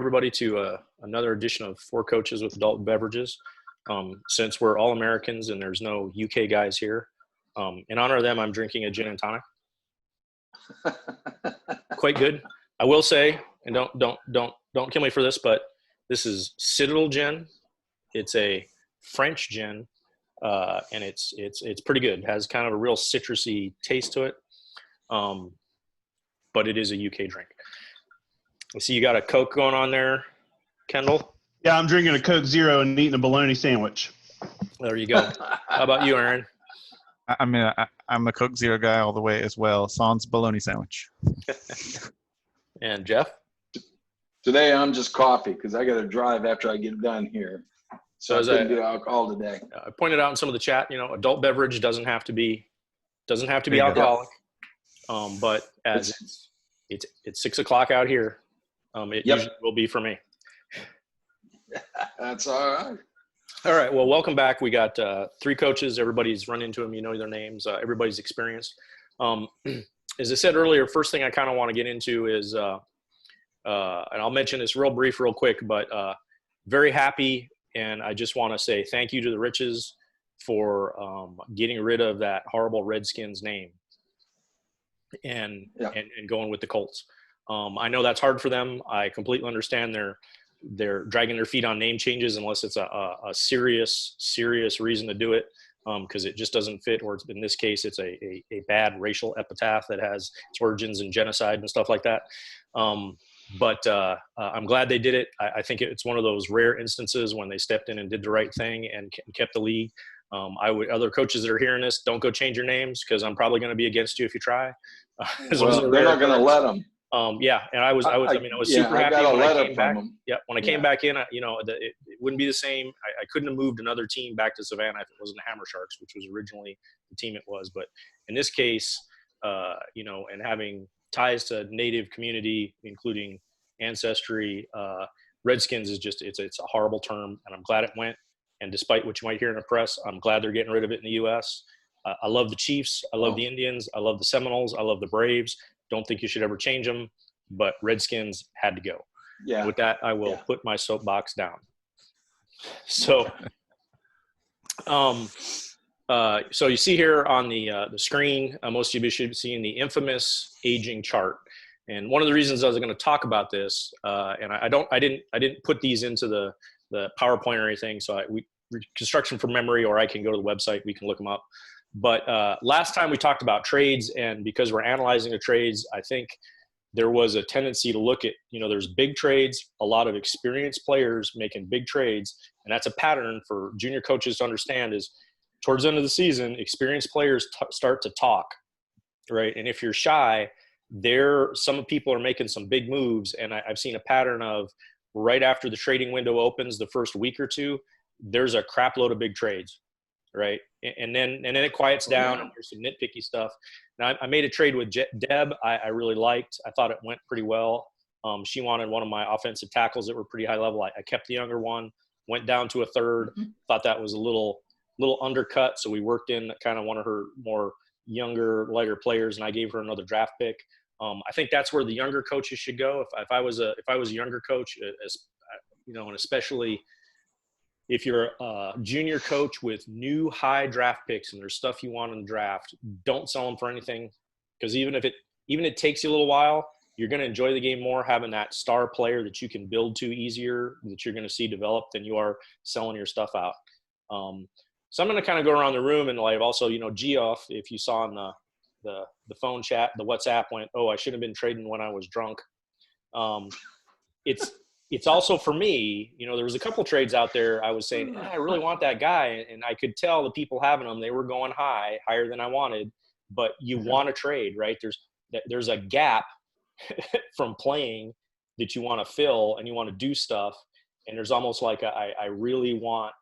everybody to another edition of Four Coaches with Adult Beverages. Since we're all Americans and there's no UK guys here, in honor of them, I'm drinking a gin and tonic. Quite good, I will say, and don't kill me for this, but this is Citadel gin. It's a French gin, and it's pretty good. It has kind of a real citrusy taste to it, but it is a UK drink. I see you got a Coke going on there, Kendall. Yeah, I'm drinking a Coke Zero and eating a bologna sandwich. There you go. How about you, Aaron? I'm a Coke Zero guy all the way as well. Sans bologna sandwich. And Jeff? Today I'm just coffee because I got to drive after I get done here. So I couldn't do alcohol today. I pointed out in some of the chat, adult beverage doesn't have to be alcoholic. But as it's 6 o'clock out here, it usually will be for me. That's all right. All right. Well, welcome back. We got 3 coaches. Everybody's run into them. You know their names. Everybody's experienced. As I said earlier, first thing I kind of want to get into is, and I'll mention this real quick, but very happy. And I just want to say thank you to the Riches for getting rid of that horrible Redskins name and going with the Colts. I know that's hard for them. I completely understand they're dragging their feet on name changes unless it's a serious reason to do it, because it just doesn't fit, or in this case it's a bad racial epitaph that has its origins in genocide and stuff like that. But I'm glad they did it. I think it's one of those rare instances when they stepped in and did the right thing and kept the league. Other coaches that are hearing this, don't go change your names, because I'm probably going to be against you if you try. Well, they're not going to let them. And I was super happy when I came back. Yeah, when I came back in, it wouldn't be the same. I couldn't have moved another team back to Savannah if it wasn't the Hammer Sharks, which was originally the team it was. But in this case, and having ties to Native community, including ancestry, Redskins is just it's a horrible term, and I'm glad it went. And despite what you might hear in the press, I'm glad they're getting rid of it in the U.S. I love the Chiefs. I love the Indians. I love the Seminoles. I love the Braves. Don't think you should ever change them, but Redskins had to go. Yeah. With that, I will put my soapbox down. So, so you see here on the screen, most of you should be seeing the infamous aging chart. And one of the reasons I was going to talk about this, and I didn't put these into the PowerPoint or anything. So we construction from memory, or I can go to the website. We can look them up. But last time we talked about trades, and because we're analyzing the trades, I think there was a tendency to look at, there's big trades, a lot of experienced players making big trades. And that's a pattern for junior coaches to understand is towards the end of the season, experienced players start to talk, right? And if you're shy, some people are making some big moves. And I've seen a pattern of right after the trading window opens, the first week or two, there's a crap load of big trades. Right. And then it quiets down and there's some nitpicky stuff. Now I made a trade with Deb. I really liked. I thought it went pretty well. She wanted one of my offensive tackles that were pretty high level. I kept the younger one, went down to a third. Thought that was a little undercut. So we worked in kind of one of her more younger, lighter players, and I gave her another draft pick. I think that's where the younger coaches should go. If I was a younger coach, and especially if you're a junior coach with new high draft picks and there's stuff you want in the draft, don't sell them for anything, because even if it takes you a little while, you're going to enjoy the game more having that star player that you can build to easier, that you're going to see develop, than you are selling your stuff out. So I'm going to kind of go around the room, and like also, Geoff, if you saw in the phone chat, the WhatsApp went, I should have been trading when I was drunk. It's also for me, there was a couple trades out there. I was saying, I really want that guy. And I could tell the people having them, they were going higher than I wanted, but you want to trade, right? There's a gap from playing that you want to fill, and you want to do stuff. And there's almost like I really want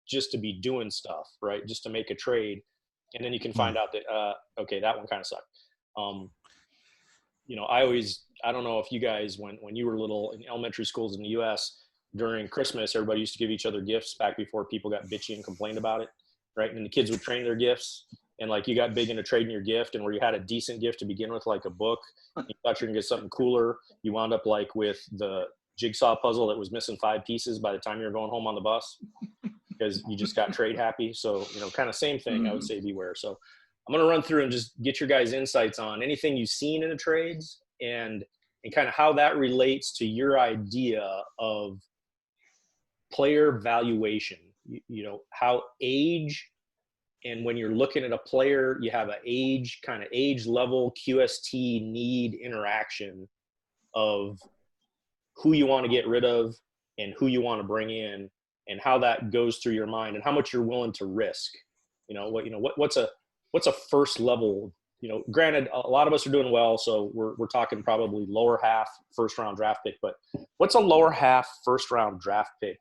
just to be doing stuff, right? Just to make a trade. And then you can find out that, that one kind of sucked. I don't know if you guys, when you were little in elementary schools in the U.S., during Christmas, everybody used to give each other gifts back before people got bitchy and complained about it, right? And the kids would train their gifts, and like you got big into trading your gift, and where you had a decent gift to begin with, like a book, you thought you were gonna get something cooler, you wound up like with the jigsaw puzzle that was missing 5 pieces by the time you're going home on the bus because you just got trade happy. So, kind of same thing, I would say beware. So I'm going to run through and just get your guys' insights on anything you've seen in the trades and kind of how that relates to your idea of player valuation. How age, and when you're looking at a player, you have an age level QST need interaction of who you want to get rid of and who you want to bring in, and how that goes through your mind and how much you're willing to risk. What's a first level, granted a lot of us are doing well, so we're talking probably lower half first round draft pick, but what's a lower half first round draft pick,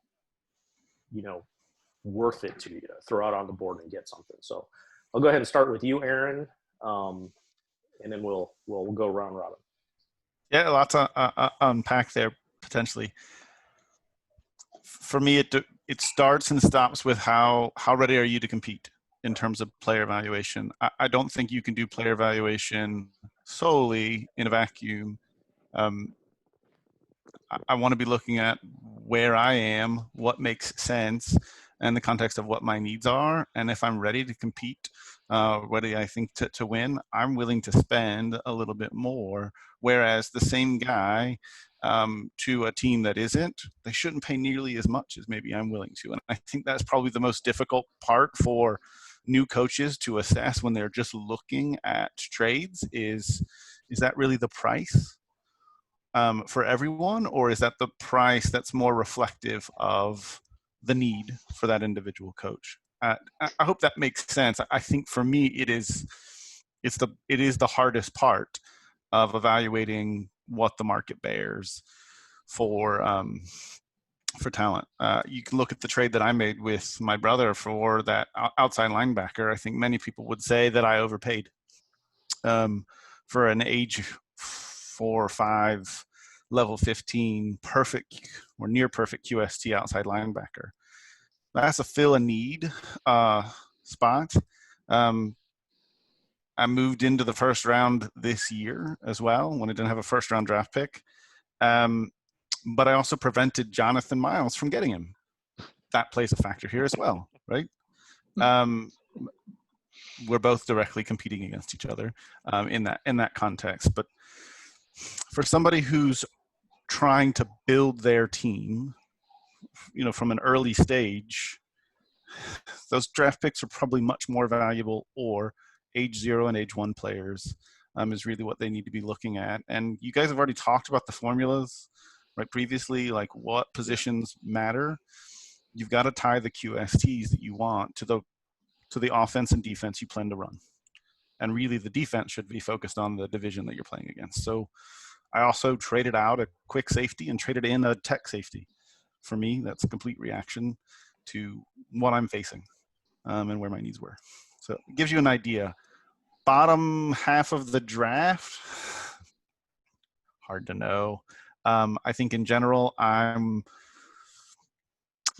worth it to you to throw out on the board and get something? So I'll go ahead and start with you, Aaron, and then we'll go round robin. Yeah, lots to unpack there potentially. For me, it starts and stops with how ready are you to compete in terms of player evaluation. I don't think you can do player evaluation solely in a vacuum. I want to be looking at where I am, what makes sense, and the context of what my needs are. And if I'm ready to compete, ready, I think, to win, I'm willing to spend a little bit more. Whereas the same guy to a team that isn't, they shouldn't pay nearly as much as maybe I'm willing to. And I think that's probably the most difficult part for new coaches to assess when they're just looking at trades is that really the price for everyone, or is that the price that's more reflective of the need for that individual coach? I hope that makes sense. I think for me, it is the hardest part of evaluating what the market bears for talent. You can look at the trade that I made with my brother for that outside linebacker. I think many people would say that I overpaid for an age 4 or 5, level 15, perfect or near perfect QST outside linebacker. That's a fill a need spot. I moved into the first round this year as well when I didn't have a first round draft pick. But I also prevented Jonathan Miles from getting him. That plays a factor here as well, right? We're both directly competing against each other in that context. But for somebody who's trying to build their team, from an early stage, those draft picks are probably much more valuable, or age 0 and age 1 players is really what they need to be looking at. And you guys have already talked about the formulas, right, previously, like what positions matter. You've got to tie the QSTs that you want to the offense and defense you plan to run. And really the defense should be focused on the division that you're playing against. So I also traded out a quick safety and traded in a tech safety. For me, that's a complete reaction to what I'm facing and where my needs were. So it gives you an idea. Bottom half of the draft, hard to know. I think in general, I'm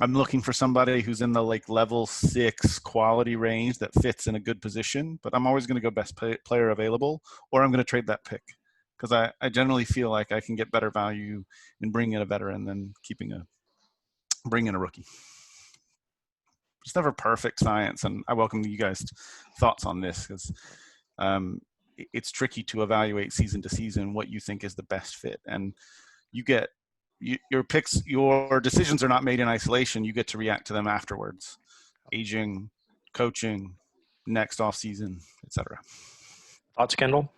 looking for somebody who's in the level 6 quality range that fits in a good position, but I'm always going to go best player available, or I'm going to trade that pick because I generally feel like I can get better value in bringing in a veteran than bringing in a rookie. It's never perfect science, and I welcome you guys' thoughts on this because it's tricky to evaluate season to season what you think is the best fit, and your picks, your decisions are not made in isolation. You get to react to them afterwards. Aging, coaching, next off season, etc. Thoughts, Kendall?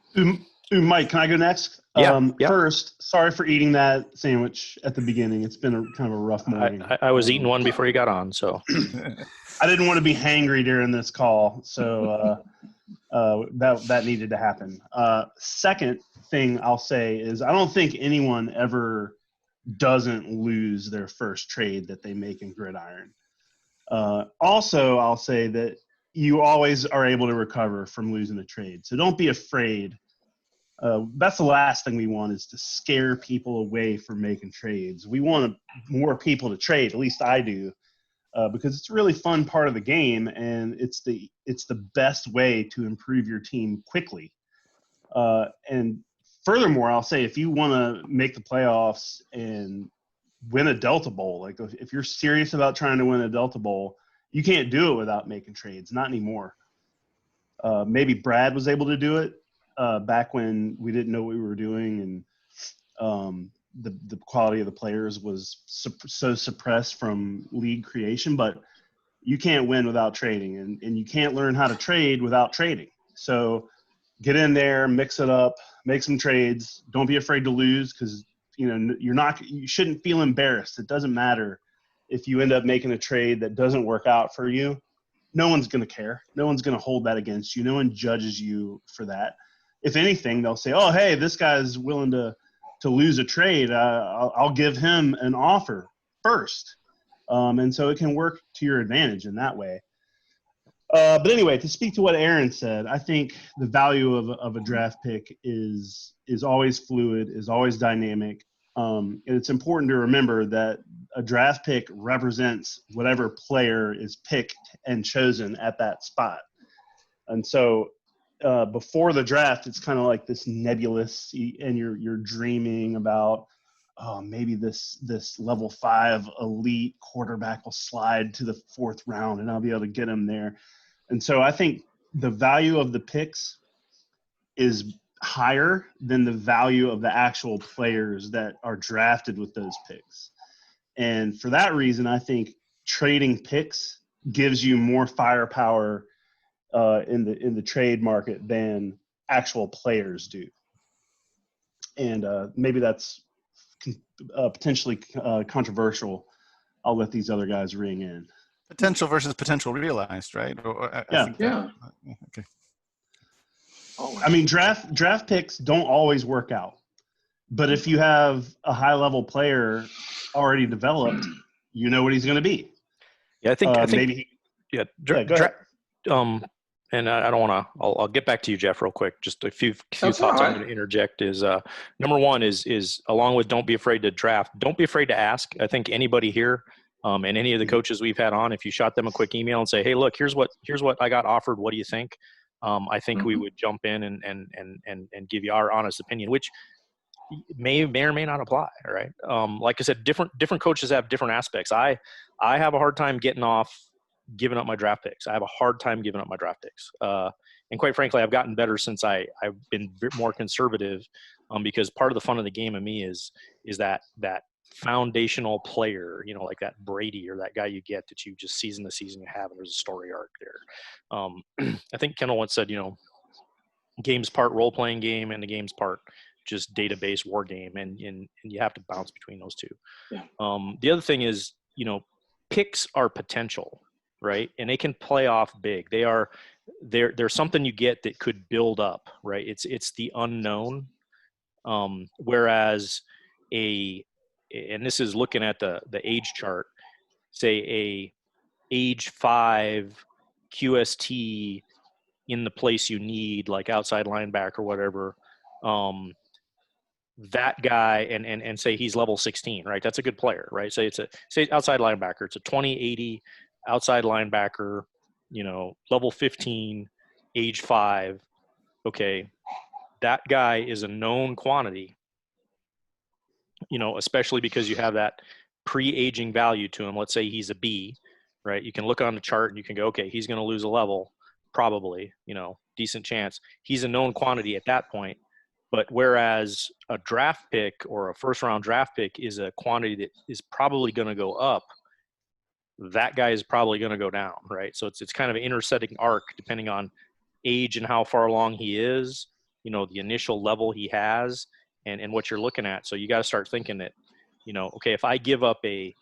Mike, can I go next? Yeah. First, sorry for eating that sandwich at the beginning. It's been kind of a rough morning. I was eating one before you got on, so. I didn't want to be hangry during this call, so that needed to happen. Second thing I'll say is I don't think anyone ever doesn't lose their first trade that they make in Gridiron. Also, I'll say that you always are able to recover from losing a trade. So don't be afraid. That's the last thing we want, is to scare people away from making trades. We want more people to trade, at least I do, because it's a really fun part of the game, and it's the best way to improve your team quickly. And furthermore, I'll say if you want to make the playoffs and win a Delta Bowl. Like if you're serious about trying to win a Delta Bowl, you can't do it without making trades. Not anymore. Maybe Brad was able to do it back when we didn't know what we were doing, and the quality of the players was so suppressed from league creation. But you can't win without trading, and you can't learn how to trade without trading. So get in there, mix it up, make some trades. Don't be afraid to lose, because you shouldn't feel embarrassed. It doesn't matter if you end up making a trade that doesn't work out for you. No one's going to care. No one's going to hold that against you. No one judges you for that. If anything, they'll say, oh, hey, this guy's willing to lose a trade. I'll give him an offer first. And so it can work to your advantage in that way. But anyway, to speak to what Aaron said, I think the value of a draft pick is always fluid, is always dynamic. And it's important to remember that a draft pick represents whatever player is picked and chosen at that spot. And so before the draft, it's kind of like this nebulous, and you're dreaming about, oh, maybe this level 5 elite quarterback will slide to the 4th round and I'll be able to get him there. And so I think the value of the picks is higher than the value of the actual players that are drafted with those picks. And for that reason, I think trading picks gives you more firepower in the trade market than actual players do. And maybe that's potentially controversial. I'll let these other guys ring in. Potential versus potential realized, right? Yeah. Okay. I mean, draft picks don't always work out, but if you have a high level player already developed, you know what he's going to be. Yeah, I think maybe. Go ahead. And I don't want to. I'll get back to you, Jeff, real quick. Just a few thoughts I'm going to interject. Is number one is along with don't be afraid to draft. Don't be afraid to ask. I think anybody here, and any of the coaches we've had on, if you shot them a quick email and say, hey, look, here's what I got offered. What do you think? I think we would jump in and give you our honest opinion, which may or may not apply. Right? Like I said, different coaches have different aspects. I have a hard time giving up my draft picks. I have a hard time giving up my draft picks. And quite frankly, I've gotten better since I've been more conservative, because part of the fun of the game of me is that foundational player, like that Brady or that guy you get that you just season to season you have, and there's a story arc there. I think Kendall once said, game's part role-playing game and the game's part just database war game. And you have to bounce between those two. Yeah. The other thing is, picks are potential. Right. And they can play off big. There's something you get that could build up, right? It's the unknown. Whereas and this is looking at the age chart, say a age 5 QST in the place you need, like outside linebacker or whatever, that guy and say he's level 16, right? That's a good player, right? Say outside linebacker, it's a 2080 outside linebacker, level 15, age 5. Okay. That guy is a known quantity, especially because you have that pre-aging value to him. Let's say he's a B, right? You can look on the chart and you can go, okay, he's going to lose a level, probably, decent chance. He's a known quantity at that point. But whereas a draft pick or a first round draft pick is a quantity that is probably going to go up, that guy is probably going to go down, right? So it's kind of an intersecting arc depending on age and how far along he is, the initial level he has and what you're looking at. So you got to start thinking that, okay, if I give up the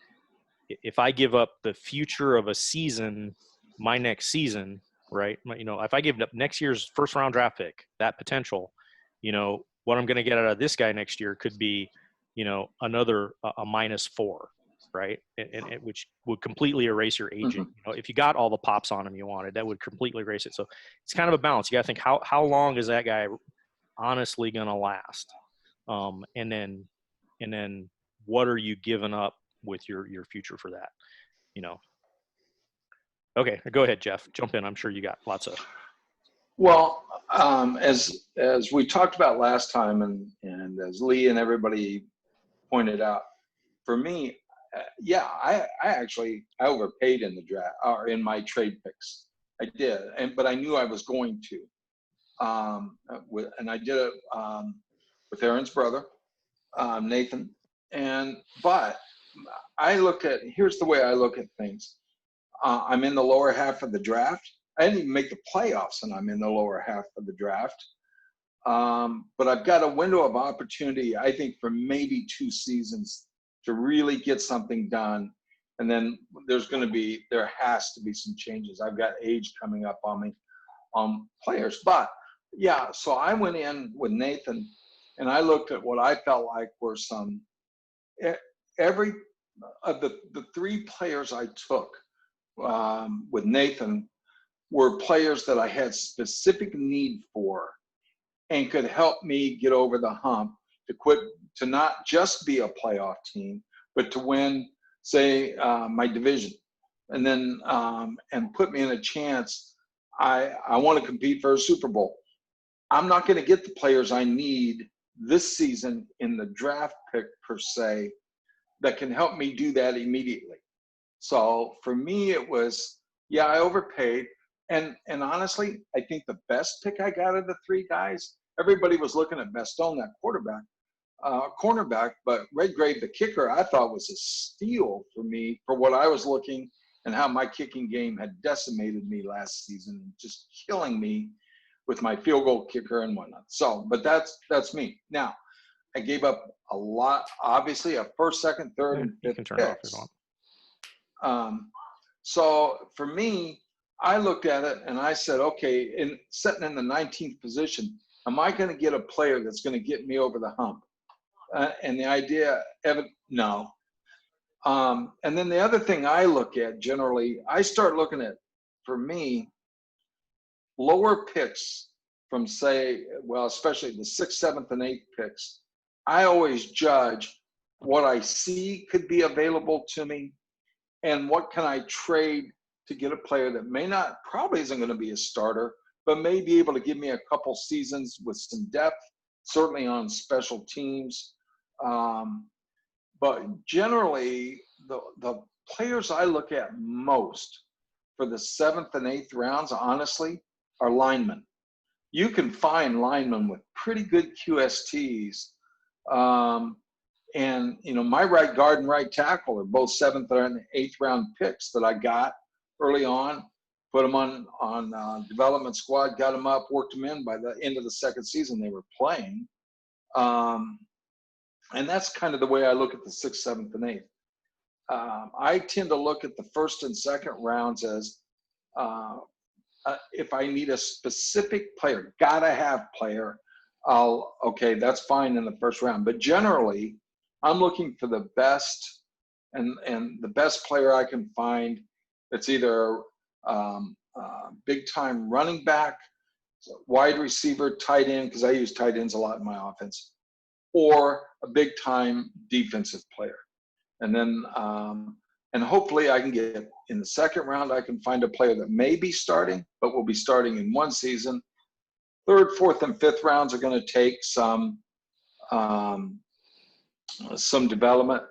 future of a season, my next season, right? If I give up next year's first round draft pick, that potential, what I'm going to get out of this guy next year could be, another a -4. Right. And which would completely erase your aging. If you got all the pops on him you wanted, that would completely erase it. So it's kind of a balance. You got to think how long is that guy honestly going to last? And then what are you giving up with your future for that? Okay, go ahead, Jeff. Jump in. I'm sure you got lots of. Well, as we talked about last time, and as Lee and everybody pointed out, for me, yeah, I actually I overpaid in the draft or in my trade picks. I did, but I knew I was going to. And I did it with Aaron's brother, Nathan. But here's the way I look at things. I'm in the lower half of the draft. I didn't even make the playoffs, and I'm in the lower half of the draft. But I've got a window of opportunity, I think, for maybe 2 seasons to really get something done. And then there has to be some changes. I've got age coming up on me, players. But yeah, so I went in with Nathan, and I looked at what I felt like were every of the 3 players I took with Nathan were players that I had specific need for and could help me get over the hump to not just be a playoff team, but to win, say, my division, and then and put me in a chance. I want to compete for a Super Bowl. I'm not going to get the players I need this season in the draft pick per se that can help me do that immediately. So for me, it was, yeah, I overpaid. And honestly, I think the best pick I got of the 3 guys, everybody was looking at Bastone, that cornerback, but Redgrave, the kicker, I thought was a steal for me for what I was looking and how my kicking game had decimated me last season, just killing me with my field goal kicker and whatnot. So, but that's me. Now, I gave up a lot, obviously, a first, second, third, and fifth picks. So for me, I looked at it and I said, okay, sitting in the 19th position, am I going to get a player that's going to get me over the hump? And the idea, no. And then the other thing I look at generally, I start looking at, for me, lower picks from, say, well, especially the 6th, 7th, and 8th picks. I always judge what I see could be available to me and what can I trade to get a player that probably isn't going to be a starter, but may be able to give me a couple seasons with some depth, certainly on special teams. But generally, the players I look at most for the 7th and 8th rounds, honestly, are linemen. You can find linemen with pretty good QSTs. And, my right guard and right tackle are both 7th and 8th round picks that I got early on, put them on development squad, got them up, worked them in. By the end of the 2nd season, they were playing. And that's kind of the way I look at the 6th, 7th, and 8th. I tend to look at the 1st and 2nd rounds as if I need a specific player, gotta have player, okay, that's fine in the 1st round. But generally, I'm looking for the best and the best player I can find. It's either big time running back, wide receiver, tight end, because I use tight ends a lot in my offense, or a big time defensive player. And then, and hopefully I can get in the 2nd round, I can find a player that may be starting, but will be starting in 1 season. 3rd, 4th, and 5th rounds are going to take some development.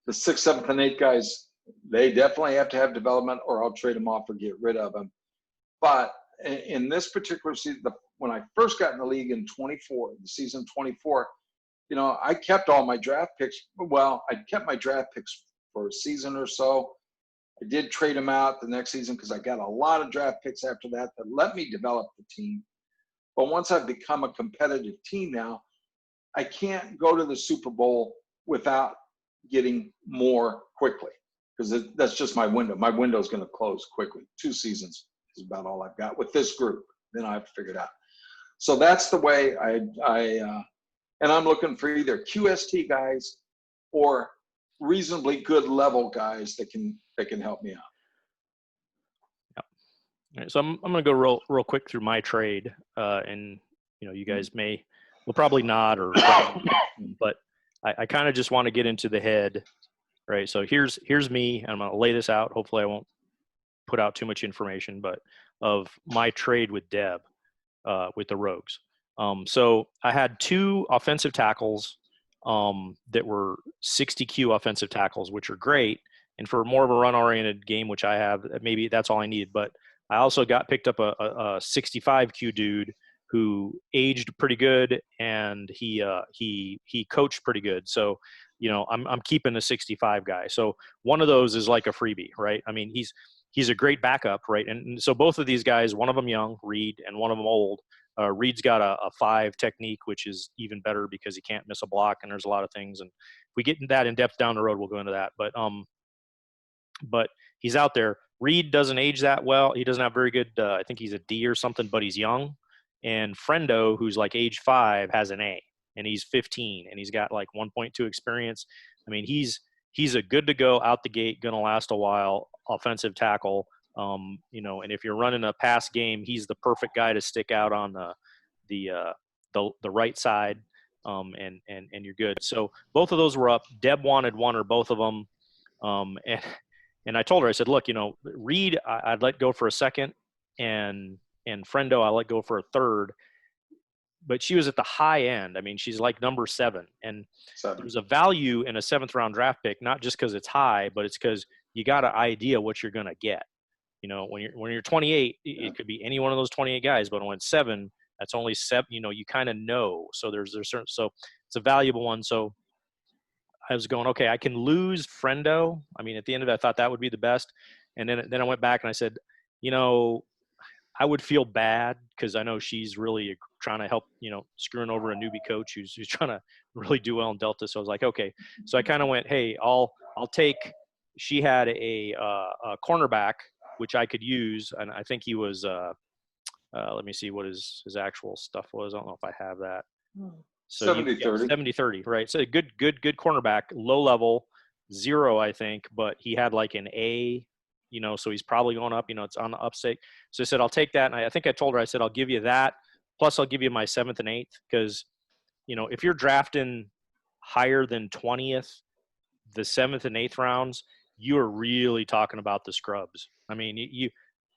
The 6th, 7th, and 8th guys, they definitely have to have development, or I'll trade them off or get rid of them. But in this particular season, when I first got in the league in the season 24, I kept all my draft picks. Well, I kept my draft picks for a season or so. I did trade them out the next season because I got a lot of draft picks after that let me develop the team. But once I've become a competitive team now, I can't go to the Super Bowl without getting more quickly, because that's just my window. My window is going to close quickly. 2 seasons is about all I've got with this group. Then I have to figure it out. So that's the way and I'm looking for either QST guys or reasonably good level guys that can help me out. Yep. All right, so I'm going to go real quick through my trade, and you guys will probably nod but I kind of just want to get into the head, right? So here's me. I'm going to lay this out. Hopefully I won't put out too much information, but of my trade with Deb, with the Rogues. So I had 2 offensive tackles that were 60Q offensive tackles, which are great. And for more of a run-oriented game, which I have, maybe that's all I need. But I also picked up a 65Q dude who aged pretty good, and he coached pretty good. So, I'm keeping the 65 guy. So one of those is like a freebie, right? I mean, he's a great backup, right? And so both of these guys, one of them young, Reed, and one of them old. Reed's got a 5 technique, which is even better because he can't miss a block, and there's a lot of things. And if we get that in depth down the road, we'll go into that. But he's out there. Reed doesn't age that well. He doesn't have very good. I think he's a D or something, but he's young. And Friendo, who's like age 5, has an A, and he's 15, and he's got like 1.2 experience. I mean, he's a good to go out the gate, going to last a while, offensive tackle. And if you're running a pass game, he's the perfect guy to stick out on the right side, and you're good. So both of those were up. Deb wanted one or both of them, and I told her, I said, look, Reed, I'd let go for a second, and Friendo, I let go for a third. But she was at the high end. I mean, she's like number 7, and there's a value in a 7th round draft pick, not just because it's high, but it's because you got an idea what you're going to get. When you're 28, it could be any one of those 28 guys, but when it's 7, that's only 7. You kind of know. So there's certain. So it's a valuable one. So I was going, okay, I can lose Friendo. I mean, at the end of it, I thought that would be the best. And then I went back and I said, I would feel bad because I know she's really trying to help, screwing over a newbie coach who's trying to really do well in Delta. So I was like, okay. So I kind of went, hey, I'll take. She had a cornerback which I could use, and I think he was. Let me see what his actual stuff was. I don't know if I have that. So 70-30. 70-30, right? So good cornerback, low level, 0, I think, but he had like an A. So he's probably going up, it's on the upstate. So I said, I'll take that. And I think I told her, I said, I'll give you that. Plus I'll give you my 7th and 8th. Cause if you're drafting higher than 20th, the 7th and 8th rounds, you're really talking about the scrubs. I mean,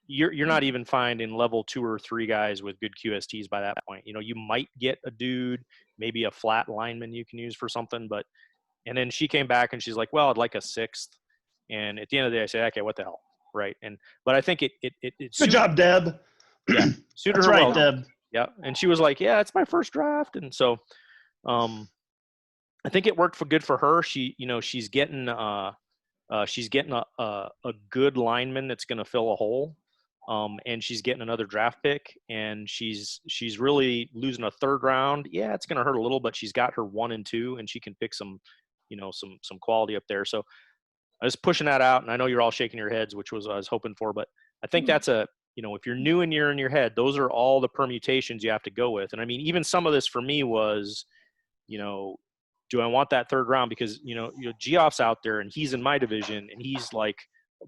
you're not even finding level 2 or 3 guys with good QSTs by that point. You might get a dude, maybe a flat lineman you can use for something, and then she came back and she's like, well, I'd like a 6th. And at the end of the day, I said, okay, what the hell, right? But I think it Good job, Deb. Yeah, suited That's her right, well. Deb. Yeah, and she was like, yeah, it's my first draft, and so, I think it worked good for her. She's getting a good lineman that's going to fill a hole, and she's getting another draft pick, and she's really losing a 3rd round. Yeah, it's going to hurt a little, but she's got her 1 and 2, and she can pick some quality up there. So I was pushing that out, and I know you're all shaking your heads, which was what I was hoping for, but I think that's if you're new and you're in your head, those are all the permutations you have to go with. And I mean, even some of this for me was, do I want that 3rd round? Because, Geoff's out there and he's in my division and he's like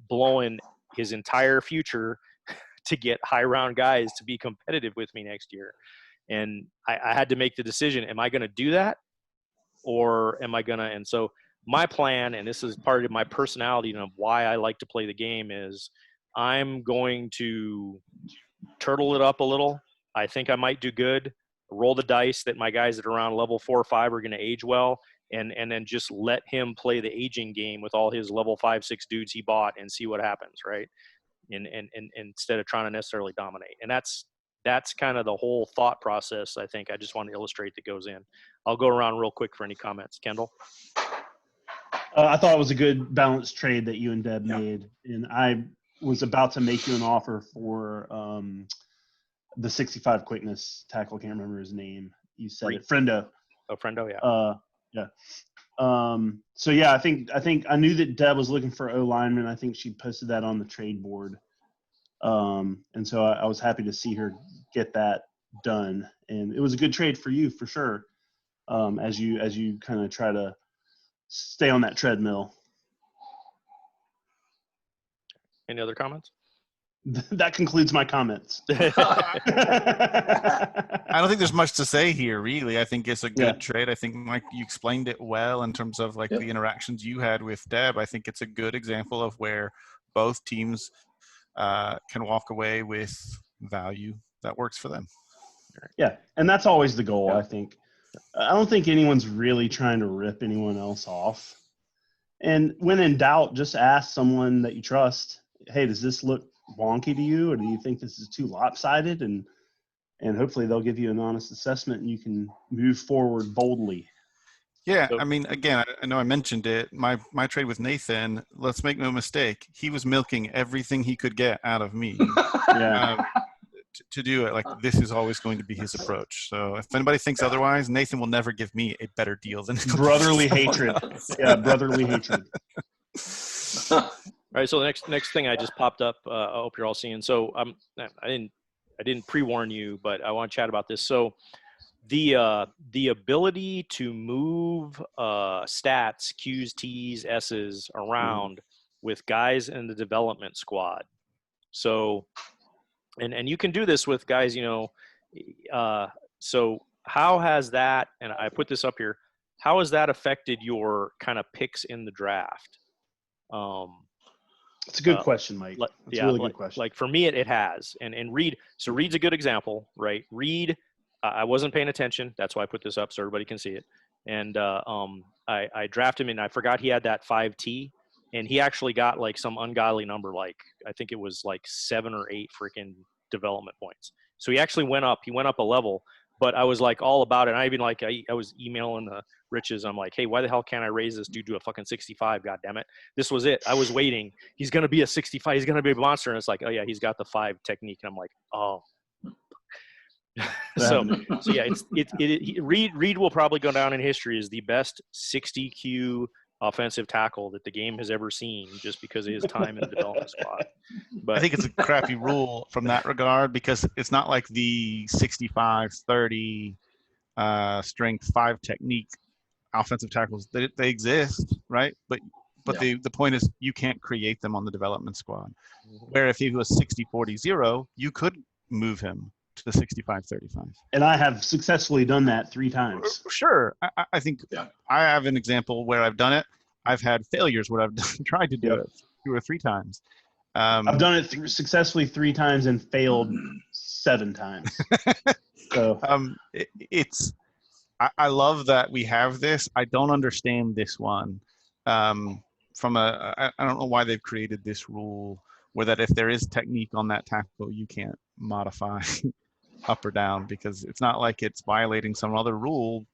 blowing his entire future to get high round guys to be competitive with me next year. And I had to make the decision. Am I going to do that? Or am I going to, and so my plan, and this is part of my personality and why I like to play the game, is I'm going to turtle it up a little. I think I might do good. Roll the dice that my guys that are around level 4 or 5 are going to age well, and then just let him play the aging game with all his level 5, 6 dudes he bought and see what happens, right? And instead of trying to necessarily dominate. And that's kind of the whole thought process. I think I just want to illustrate that goes in. I'll go around real quick for any comments. Kendall? I thought it was a good balanced trade that you and Deb made, and I was about to make you an offer for the 65 quickness tackle. I can't remember his name. You said it, Friendo. Oh, Friendo, yeah. Yeah. So yeah, I think I knew that Deb was looking for O lineman. I think she posted that on the trade board, and so I was happy to see her get that done. And it was a good trade for you for sure, as you kind of try to stay on that treadmill. Any other comments? That concludes my comments. I don't think there's much to say here, really. I think it's a good trade. I think, Mike, you explained it well in terms of the interactions you had with Deb. I think it's a good example of where both teams can walk away with value that works for them. Yeah, and that's always the goal, I think. I don't think anyone's really trying to rip anyone else off. And when in doubt, just ask someone that you trust, hey, does this look wonky to you? Or do you think this is too lopsided? And hopefully they'll give you an honest assessment and you can move forward boldly. Yeah, So- I mean, again, I know I mentioned it. My trade with Nathan, let's make no mistake, he was milking everything he could get out of me Yeah. to do it. Like, this is always going to be his approch. So if anybody thinks otherwise, Nathan will never give me a better deal than Brotherly someone hatred. else. Yeah, brotherly hatred. All right, so the next thing I just popped up. I hope you're all seeing. So I didn't pre-warn you, but I want to chat about this. So the ability to move stats, Qs, Ts, Ss around with guys in the development squad. So and you can do this with guys, so how has that, and I put this up here, how has that affected your kind of picks in the draft? It's a good question, Mike. It's a really good question. Like for me, it has. And Reed, so Reed's a good example, right? Reed, I wasn't paying attention. That's why I put this up so everybody can see it. And I drafted him, and I forgot he had that 5T, and he actually got like some ungodly number, like I think it was like 7 or 8 freaking development points. So he actually went up. He went up a level. But I was like all about it. I even like I was emailing the Riches. I'm like, hey, why the hell can't I raise this dude to a fucking 65? God damn it! This was it. I was waiting. He's gonna be a 65. He's gonna be a monster. And it's like, oh yeah, he's got the 5 technique. And I'm like, oh. so yeah, Reed will probably go down in history as the best 60 Q offensive tackle that the game has ever seen, just because of his time in the development squad. But I think it's a crappy rule from that regard, because it's not like the 65-30 strength 5 technique offensive tackles. They exist, right? But Yeah. the point is, you can't create them on the development squad. Where if he was 60-40-0, you could move him to the 65-35. And I have successfully done that 3 times. Sure. I think Yeah. I have an example where I've done it. I've had failures where I've tried to do it 2 or 3 times. I've done it successfully 3 times and failed 7 times. So I love that we have this. I don't understand this one. I don't know why they've created this rule where that if there is technique on that tackle, you can't modify up or down, because it's not like it's violating some other rule.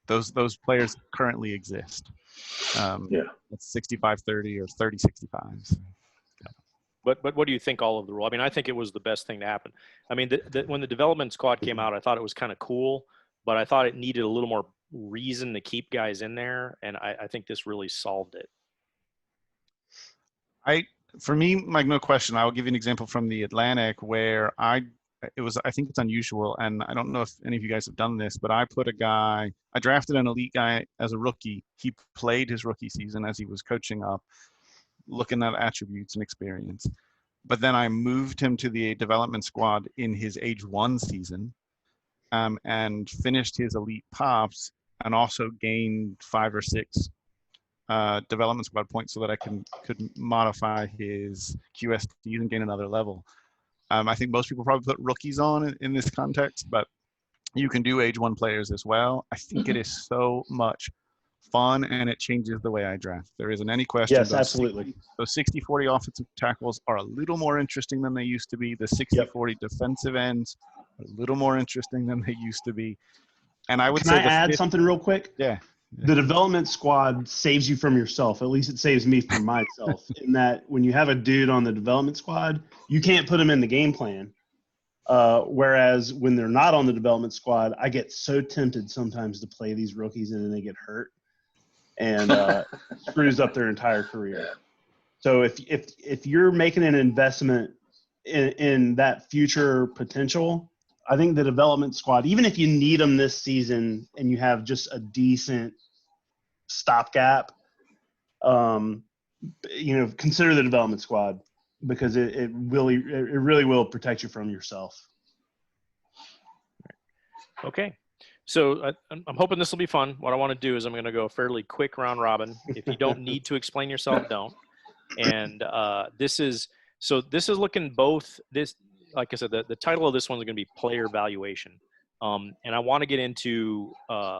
Those players currently exist. It's 65-30 or 30-65. So. But what do you think all of the rule? I mean, I think it was the best thing to happen. I mean, when the development squad came out, I thought it was kind of cool, but I thought it needed a little more reason to keep guys in there, and I think this really solved it. For me, like, no question, I will give you an example from the Atlantic where I think it's unusual, and I don't know if any of you guys have done this, but I drafted an elite guy as a rookie. He played his rookie season as he was coaching up, looking at attributes and experience. But then I moved him to the development squad in his age 1 season, and finished his elite pops, and also gained 5 or 6 development squad points so that I could modify his QST and gain another level. I think most people probably put rookies on in this context, but you can do age 1 players as well. I think it is so much fun, and it changes the way I draft. There isn't any question. Yes, absolutely. Those 60-40 offensive tackles are a little more interesting than they used to be. The 60-40 defensive ends are a little more interesting than they used to be. And I would Can say I add something real quick? Yeah. The development squad saves you from yourself. At least it saves me from myself. In that when you have a dude on the development squad, you can't put him in the game plan. Whereas when they're not on the development squad, I get so tempted sometimes to play these rookies, and then they get hurt and screws up their entire career. So if you're making an investment in that future potential, I think the development squad, even if you need them this season and you have just a decent stopgap, consider the development squad, because it really will protect you from yourself. Okay. So I'm hoping this will be fun. What I want to do is I'm going to go a fairly quick round robin. If you don't need to explain yourself, don't. And this is looking both this, like I said, the title of this one is going to be player valuation. And I want to get into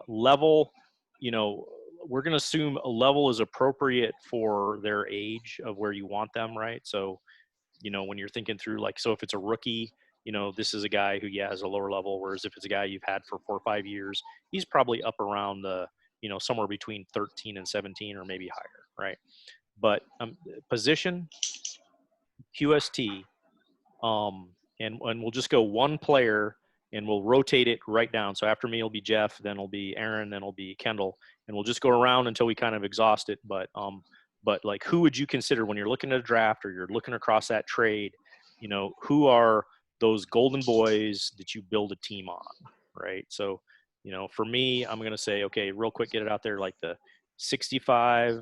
level. You know, we're going to assume a level is appropriate for their age of where you want them, right? So, you know, when you're thinking through, like, so if it's a rookie, you know, this is a guy who, has a lower level, whereas if it's a guy you've had for 4 or 5 years, he's probably up around the, you know, somewhere between 13 and 17 or maybe higher, right? But position, QST, and we'll just go one player and we'll rotate it right down. So after me will be Jeff, then it'll be Aaron, then it'll be Kendall, and we'll just go around until we kind of exhaust it. But like, who would you consider when you're looking at a draft or you're looking across that trade? You know, who are those golden boys that you build a team on, right? So, you know, for me, I'm gonna say, okay, real quick, get it out there, like the 65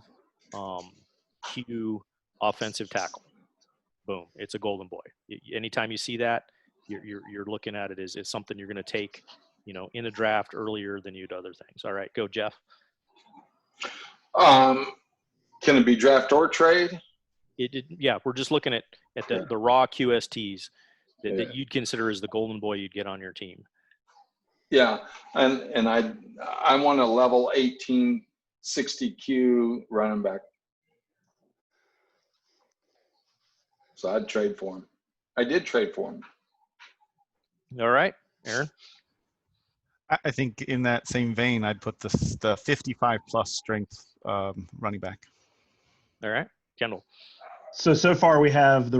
Q offensive tackle. Boom, it's a golden boy. Anytime you see that, you're looking at it as something you're going to take, you know, in the draft earlier than you'd other things. All right, go Jeff. Can it be draft or trade? Yeah, we're just looking at the raw QSTs that, Yeah. that you'd consider as the golden boy you'd get on your team. Yeah, and I want a level 18 60Q running back. So I'd trade for him. I did trade for him. All right, Aaron. I think in that same vein, I'd put the 55 plus strength running back. All right, Kendall. So far we have the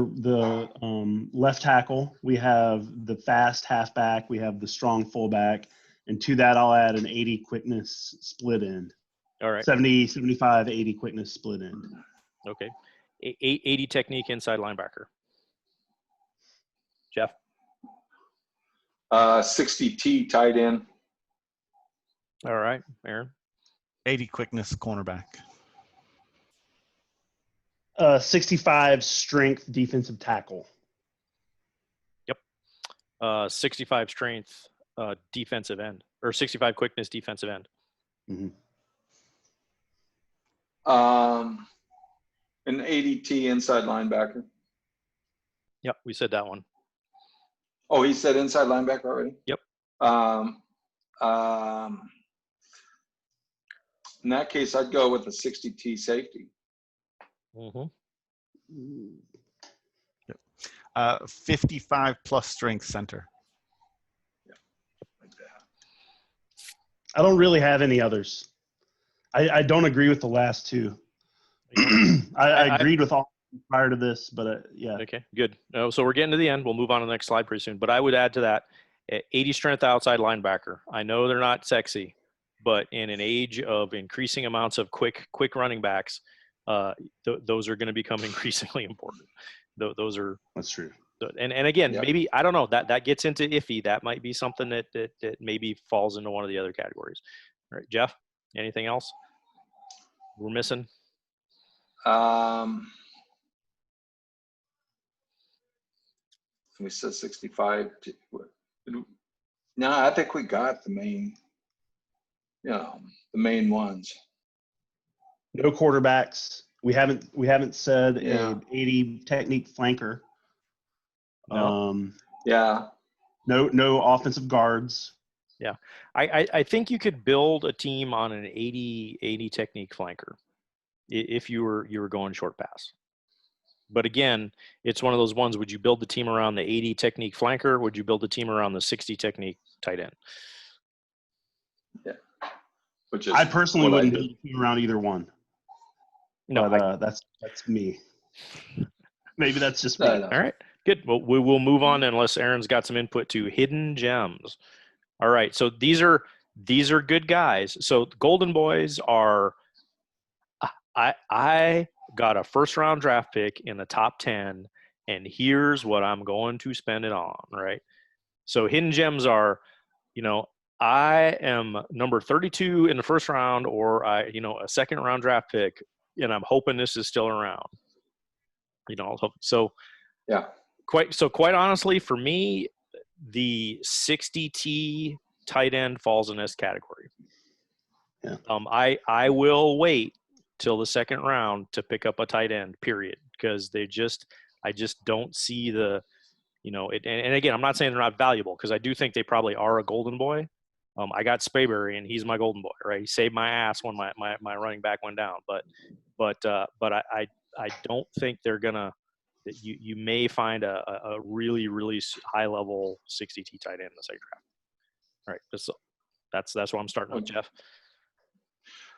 left tackle, we have the fast halfback, we have the strong fullback, and to that I'll add an 80 quickness split end. All right. 70, 75, 80 quickness split end. Okay. 80 technique inside linebacker. Jeff. 60T tight end. All right, Aaron. 80 quickness cornerback. 65 strength defensive tackle. Yep. 65 strength defensive end, or 65 quickness defensive end. Mm-hmm. An 80T inside linebacker. Yep, we said that one. Oh, he said inside linebacker already? Yep. In that case, I'd go with a 60T safety. Mm-hmm. 55 plus strength center. Yeah, like that. I don't really have any others. I don't agree with the last two. I agreed with all prior to this, but yeah. Okay, good. So we're getting to the end. We'll move on to the next slide pretty soon. But I would add to that 80 strength outside linebacker. I know they're not sexy, but in an age of increasing amounts of quick running backs, those are going to become increasingly important. Those are. That's true. And again, Yep. Maybe, I don't know, that gets into iffy. That might be something that maybe falls into one of the other categories. All right, Jeff, anything else we're missing? We said 65. No, I think we got the main, the main ones. No quarterbacks. We haven't said Yeah. a 80 technique flanker. No. Yeah. No offensive guards. Yeah. I think you could build a team on an 80 technique flanker if you were going short pass. But again, it's one of those ones, would you build the team around the 80 technique flanker? Or would you build the team around the 60 technique tight end? Yeah. Which is I personally what I wouldn't did. build a team around either one. No, But that's me. Maybe that's just me. No. All right, good. Well, we will move on unless Aaron's got some input to hidden gems. All right, so these are good guys. So Golden Boys are, I got a first round draft pick in the top 10, and here's what I'm going to spend it on, right? So hidden gems are, I am number 32 in the first round, or a second round draft pick, and I'm hoping this is still around. So Yeah. Quite honestly, for me, the 60T tight end falls in this category. Yeah. I will wait till the second round to pick up a tight end, period, because I just don't see the and again, I'm not saying they're not valuable, because I do think they probably are a golden boy. I got Spayberry, and he's my golden boy, right? He saved my ass when my running back went down. But I don't think they're gonna. You may find a really really high level 60T tight end in the second draft. All right, that's what I'm starting with, Jeff.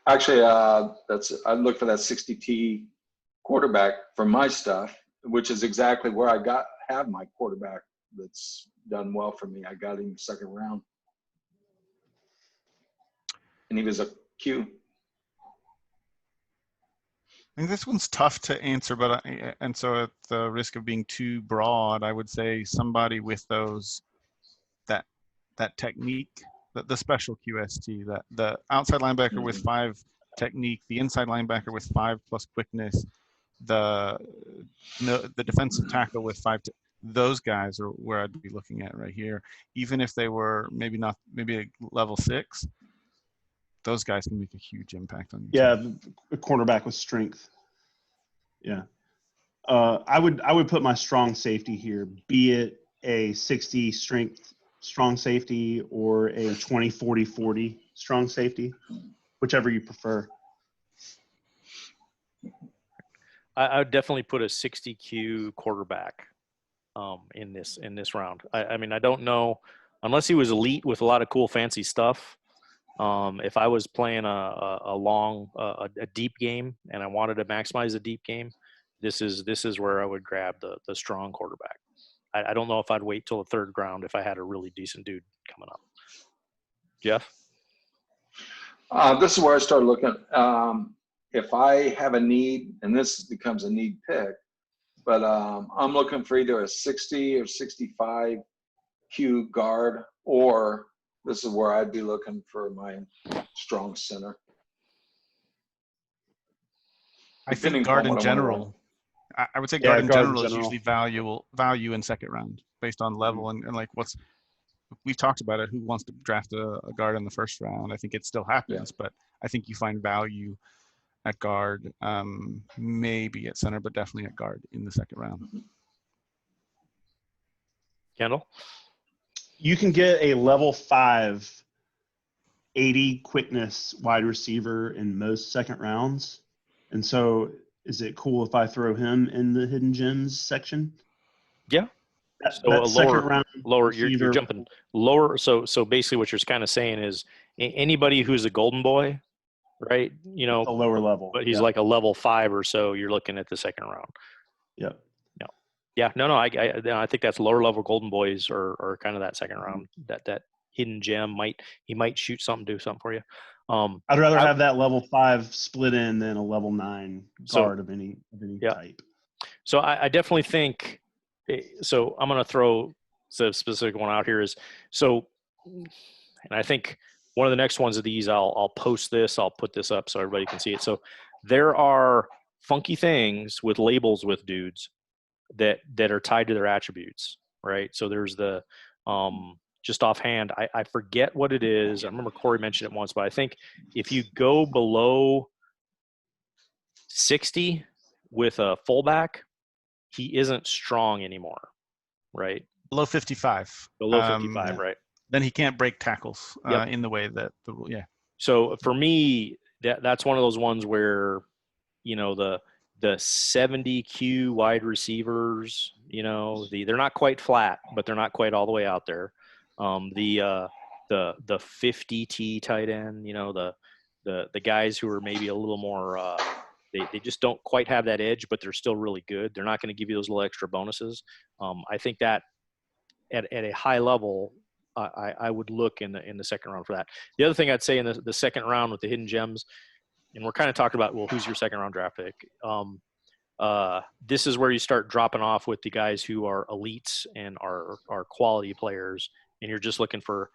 Actually, I look for that 60T quarterback for my stuff, which is exactly where I have my quarterback that's done well for me. I got him second round, and he was a Q. I think this one's tough to answer, but and so at the risk of being too broad, I would say somebody with that technique, the special QST, that the outside linebacker with 5 technique, the inside linebacker with 5 plus quickness, the defensive tackle with 5. Those guys are where I'd be looking at right here. Even if they were maybe a level 6, those guys can make a huge impact on you. Yeah, a cornerback with strength. Yeah. I would put my strong safety here, be it a 60 strength strong safety or a 20-40-40 strong safety, whichever you prefer. I would definitely put a 60Q quarterback in this round. I mean, I don't know, unless he was elite with a lot of cool fancy stuff. If I was playing a deep game and I wanted to maximize a deep game, this is where I would grab the strong quarterback. I don't know if I'd wait till the third round if I had a really decent dude coming up. Jeff? This is where I started looking. If I have a need, and this becomes a need pick, but I'm looking for either a 60 or 65 Q guard, or this is where I'd be looking for my strong center. I think guard in general. I would say guard in general is usually value in second round based on level and like we've talked about it. Who wants to draft a guard in the first round? I think it still happens, but I think you find value at guard, maybe at center, but definitely at guard in the second round. Kendall? You can get a level 5 80 quickness wide receiver in most second rounds. And so is it cool if I throw him in the hidden gems section? Yeah. So a lower you're jumping lower. So basically what you're kind of saying is anybody who's a golden boy, right? A lower level. But he's like a level 5 or so, you're looking at the second round. Yep. No. Yeah. No. I think that's lower level golden boys or kind of that second round. That hidden gem might shoot something, do something for you. I'd rather have that level 5 split in than a level 9 guard of any type. So I definitely think. So I'm going to throw the specific one out here is so, and I think one of the next ones of these I'll post this. I'll put this up so everybody can see it. So there are funky things with labels with dudes that are tied to their attributes, right? So there's the just offhand, I forget what it is. I remember Corey mentioned it once, but I think if you go below 60 with a fullback, he isn't strong anymore, right? Below 55. Below 55, right? Then he can't break tackles in the way that the rule. Yeah. So for me, that's one of those ones where, the 70Q wide receivers, they're not quite flat, but they're not quite all the way out there. The 50T tight end, the guys who are maybe a little more, they just don't quite have that edge, but they're still really good. They're not going to give you those little extra bonuses. I think that at a high level, I would look in the second round for that. The other thing I'd say in the second round with the hidden gems, and we're kind of talking about, well, who's your second round draft pick? This is where you start dropping off with the guys who are elites and are quality players, and you're just looking for,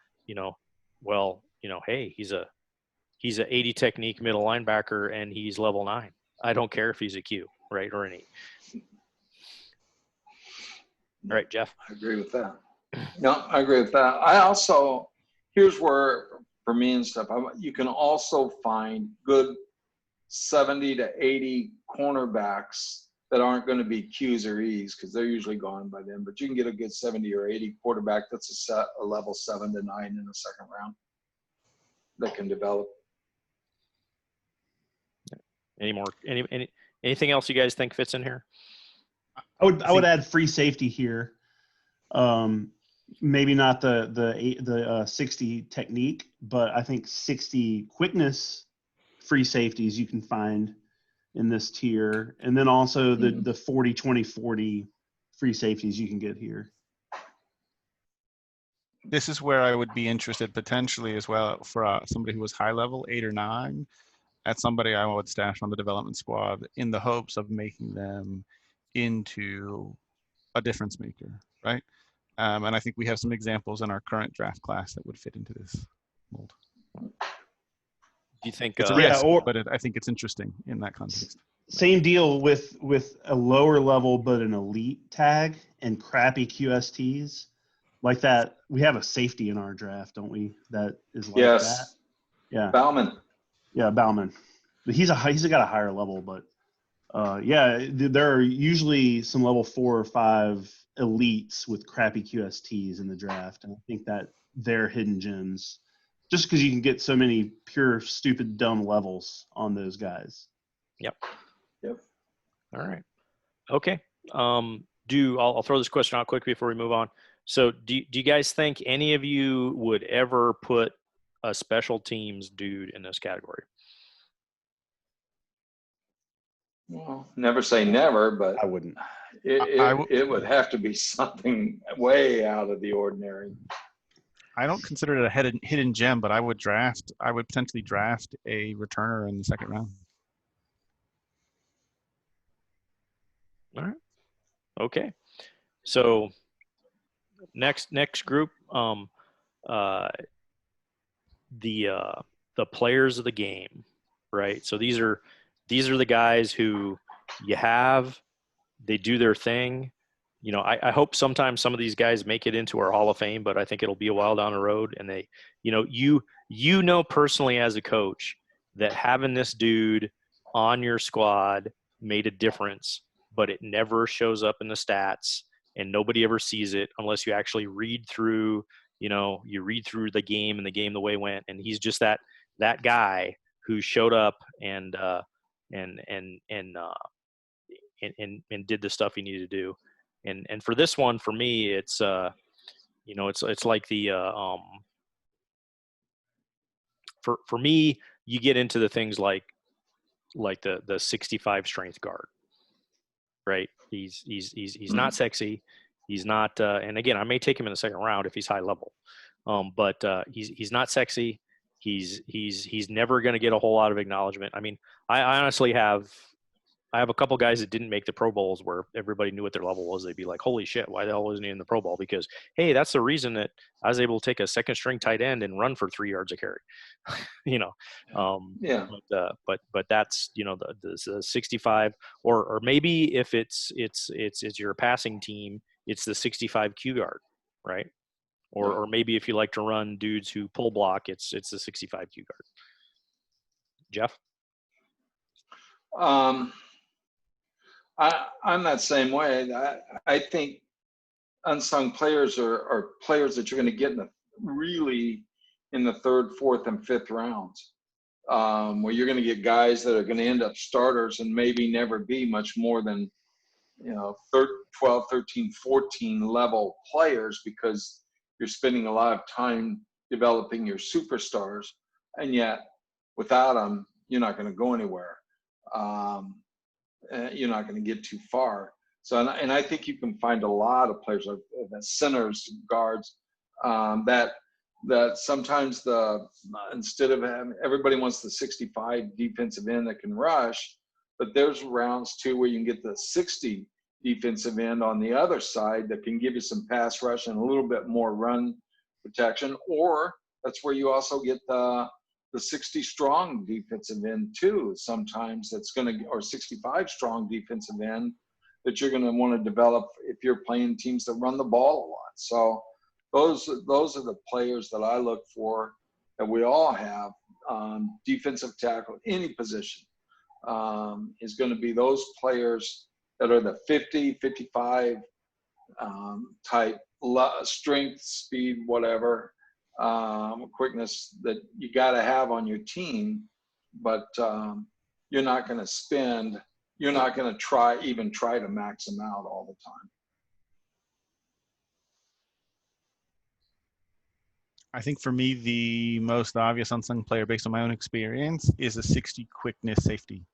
hey, he's a 80 technique middle linebacker and he's level 9. I don't care if he's a Q, right, or an 8. All right, Jeff. I agree with that. No, I agree with that. I also, here's where, for me and stuff, you can also find good 70 to 80 cornerbacks that aren't going to be Q's or E's because they're usually gone by then. But you can get a good 70 or 80 quarterback that's a level 7 to 9 in the second round that can develop. Anything else you guys think fits in here? I would add free safety here. Maybe not the 60 technique, but I think 60 quickness free safeties you can find in this tier, and then also the 40 20 40 free safeties you can get here. This is where I would be interested potentially as well for somebody who was high level 8 or 9 at somebody I would stash on the development squad in the hopes of making them into a difference maker, right? And I think we have some examples in our current draft class that would fit into this mold. Do you think It's a risk, but I think it's interesting in that context. Same deal with a lower level but an elite tag and crappy QSTs like that. We have a safety in our draft, don't we? That is like that. Yeah. Bauman. Yeah, Bauman. But he's got a higher level, but yeah, there are usually some level 4 or 5 elites with crappy QSTs in the draft, and I think that they're hidden gems. Just because you can get so many pure, stupid, dumb levels on those guys. Yep. All right. Okay. I'll throw this question out quick before we move on. So do you guys think any of you would ever put a special teams dude in this category? Well, never say never, but I wouldn't. It would have to be something way out of the ordinary. I don't consider it a hidden gem, but I would potentially draft a returner in the second round. All right. Okay. So next group, the players of the game, right? So these are the guys who they do their thing. You know, I hope sometimes some of these guys make it into our Hall of Fame, but I think it'll be a while down the road. And they, you know personally as a coach that having this dude on your squad made a difference, but it never shows up in the stats and nobody ever sees it unless you actually read through, you read through the game and the game the way it went. And he's just that guy who showed up and did the stuff he needed to do. And for this one, for me, it's it's like the for me, you get into the things like the 65 strength guard, right? He's not sexy. He's not, and again, I may take him in the second round if he's high level, but he's not sexy. He's never going to get a whole lot of acknowledgement. I mean, I honestly have a couple guys that didn't make the Pro Bowls where everybody knew what their level was. They'd be like, holy shit, why the hell isn't he in the Pro Bowl? Because, hey, that's the reason that I was able to take a second string tight end and run for 3 yards a carry. But that's, the 65 or maybe if it's your passing team, it's the 65 Q guard, right? Or maybe if you like to run dudes who pull block, it's the 65 Q guard. Jeff? I'm that same way. I think unsung players are players that you're going to get really in the 3rd, 4th, and 5th rounds, where you're going to get guys that are going to end up starters and maybe never be much more than 12, 13, 14 level players because you're spending a lot of time developing your superstars, and yet without them, you're not going to go anywhere. You're not going to get too far. So, and I think you can find a lot of players like centers, guards, that sometimes instead of having, everybody wants the 65 defensive end that can rush, but there's rounds too where you can get the 60 defensive end on the other side that can give you some pass rush and a little bit more run protection, or that's where you also get the 60 strong defensive end too. Sometimes that's or 65 strong defensive end that you're going to want to develop if you're playing teams that run the ball a lot. So those are the players that I look for that we all have. Defensive tackle, any position, is going to be those players that are the 50, 55 type strength, speed, whatever, quickness that you got to have on your team, but you're not going to try to max them out all the time. I think for me, the most obvious unsung player based on my own experience is a 60 quickness safety.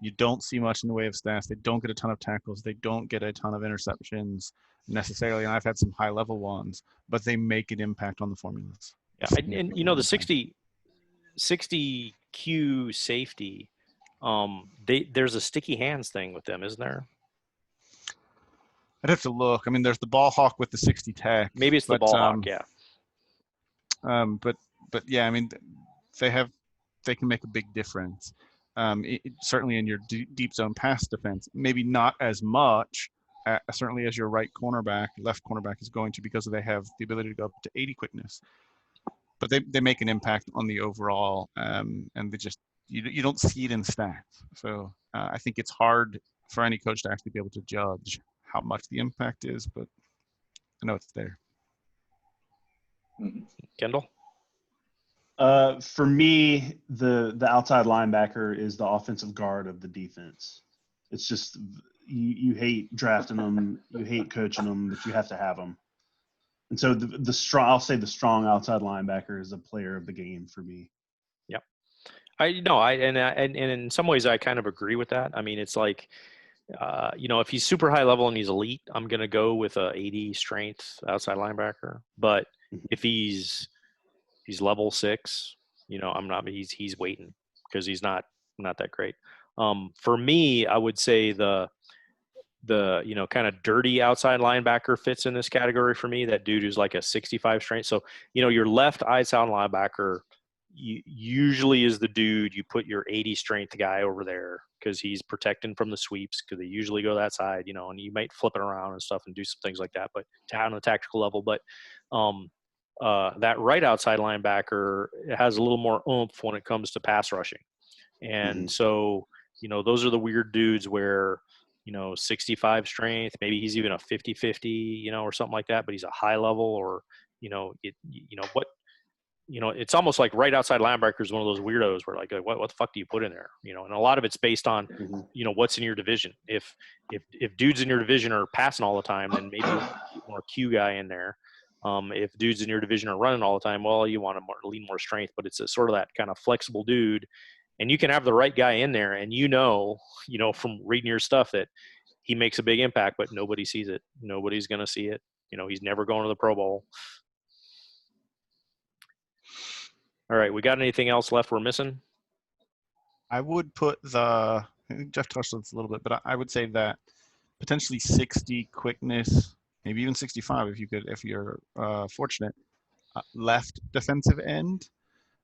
You don't see much in the way of stats. They don't get a ton of tackles. They don't get a ton of interceptions necessarily. And I've had some high level ones, but they make an impact on the formulas. Yeah, and you know, the 60 Q safety, there's a sticky hands thing with them, isn't there? I'd have to look. I mean, there's the ball hawk with the 60 tech. Maybe it's the ball hawk, yeah. But yeah, I mean, they can make a big difference. Certainly in your deep zone pass defense, maybe not as much, certainly as your right cornerback, left cornerback is going to, because they have the ability to go up to 80 quickness. But they make an impact on the overall, and they just you don't see it in stats. So I think it's hard for any coach to actually be able to judge how much the impact is, but I know it's there. Kendall? For me, the outside linebacker is the offensive guard of the defense. It's just you hate drafting them, you hate coaching them, but you have to have them. And so the strong, I'll say the strong outside linebacker is a player of the game for me. Yep. And in some ways I kind of agree with that. I mean, it's like, if he's super high level and he's elite, I'm going to go with a 80 strength outside linebacker. But if he's level 6, I'm not, he's waiting because he's not that great. For me, I would say the kind of dirty outside linebacker fits in this category for me. That dude who's like a 65 strength. So, your left outside linebacker usually is the dude you put your 80 strength guy over there because he's protecting from the sweeps, because they usually go that side, and you might flip it around and stuff and do some things like that, but on a tactical level. But that right outside linebacker has a little more oomph when it comes to pass rushing. And so, those are the weird dudes where, 65 strength, maybe he's even a 50-50, or something like that, but he's a high level, or, it's almost like right outside linebacker is one of those weirdos where like what the fuck do you put in there? And a lot of it's based on, what's in your division. If dudes in your division are passing all the time, then maybe you want more Q guy in there. If dudes in your division are running all the time, well, you want to lean more strength, but it's a sort of that kind of flexible dude. And you can have the right guy in there, and from reading your stuff that he makes a big impact, but nobody sees it. Nobody's going to see it. He's never going to the Pro Bowl. All right, we got anything else left we're missing? I would put I think Jeff touched on this a little bit, but I would say that potentially 60 quickness, maybe even 65 if you're fortunate, left defensive end.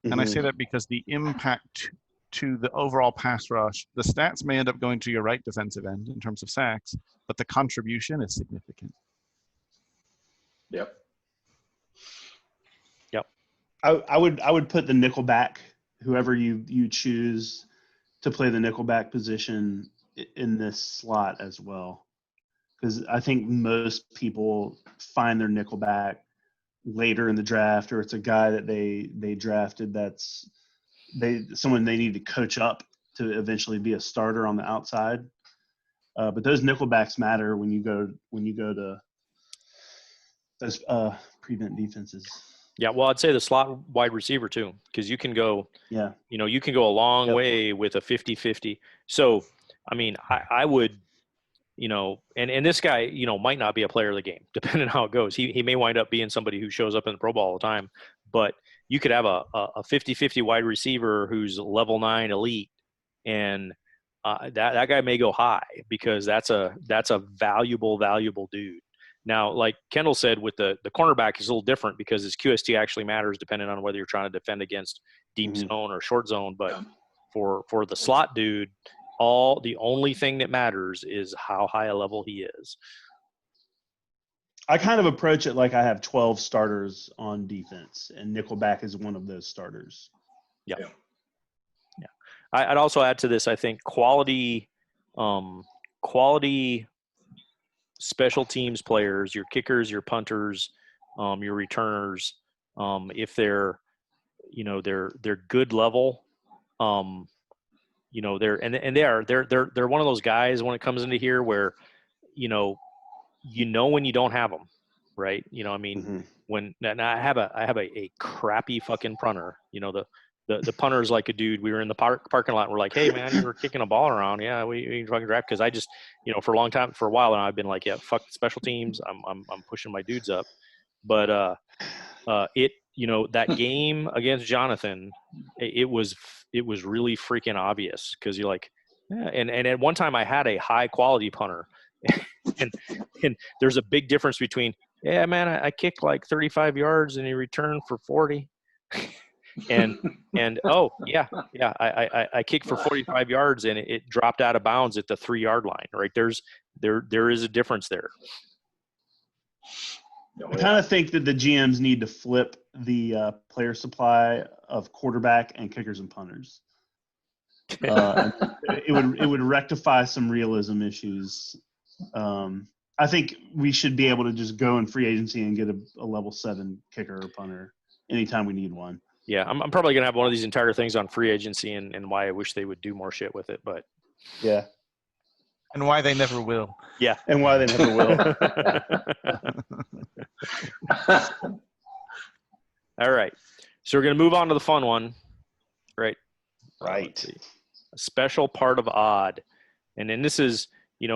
And I say that because the impact to the overall pass rush, the stats may end up going to your right defensive end in terms of sacks, but the contribution is significant. Yep. I would put the nickelback, whoever you choose to play the nickelback position, in this slot as well, because I think most people find their nickelback later in the draft, or it's a guy that they drafted that's someone they need to coach up to eventually be a starter on the outside. But those nickelbacks matter when you go to those prevent defenses. Yeah, well, I'd say the slot wide receiver too, because you can go, you can go a long way with a 50-50. So, I mean, I would, and this guy, might not be a player of the game, depending on how it goes. He may wind up being somebody who shows up in the Pro Bowl all the time, but you could have a 50-50 wide receiver who's level 9 elite, and that guy may go high because that's a valuable dude. Now, like Kendall said, with the cornerback is a little different because his QST actually matters depending on whether you're trying to defend against deep zone or short zone. But for the slot dude, the only thing that matters is how high a level he is. I kind of approach it like I have 12 starters on defense, and nickelback is one of those starters. Yeah. I'd also add to this, I think, quality quality special teams players, your kickers, your punters, your returners, if they're, they're good level, they're one of those guys when it comes into here where, when you don't have them, right? When and I have a crappy fucking punter, the punter's like a dude. We were in the parking lot. And we're like, hey man, you were kicking a ball around. Yeah, we fucking draft, because I just, for a while now, I've been like, yeah, fuck special teams. I'm pushing my dudes up. But that game against Jonathan, it was really freaking obvious, because you're like, yeah. And at one time I had a high quality punter, and there's a big difference between, yeah man, I kicked like 35 yards and he returned for 40. and oh yeah, I kicked for 45 yards and it dropped out of bounds at the 3-yard line, right? There is a difference there. I kind of think that the GMs need to flip the player supply of quarterback and kickers and punters. It would rectify some realism issues. I think we should be able to just go in free agency and get a level 7 kicker or punter anytime we need one. Yeah, I'm probably gonna have one of these entire things on free agency and why I wish they would do more shit with it, but yeah, and why they never will. Yeah, and why they never will. All right, so we're gonna move on to the fun one, right? Right. A special part of odd, and then this is,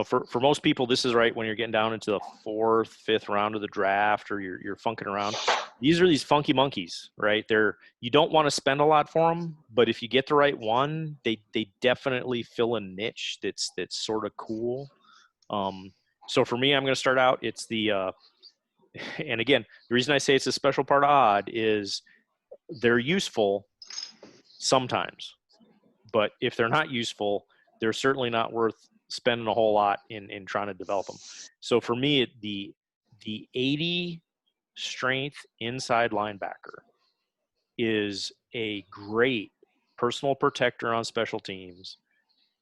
for most people, this is right when you're getting down into the 4th, 5th round of the draft, or you're funking around. These are these funky monkeys, right? You don't want to spend a lot for them, but if you get the right one, they definitely fill a niche that's sort of cool. So for me, I'm going to start out. It's the and again, the reason I say it's a special part of odd is they're useful sometimes, but if they're not useful, they're certainly not worth spending a whole lot in trying to develop them. So for me, the 80 strength inside linebacker is a great personal protector on special teams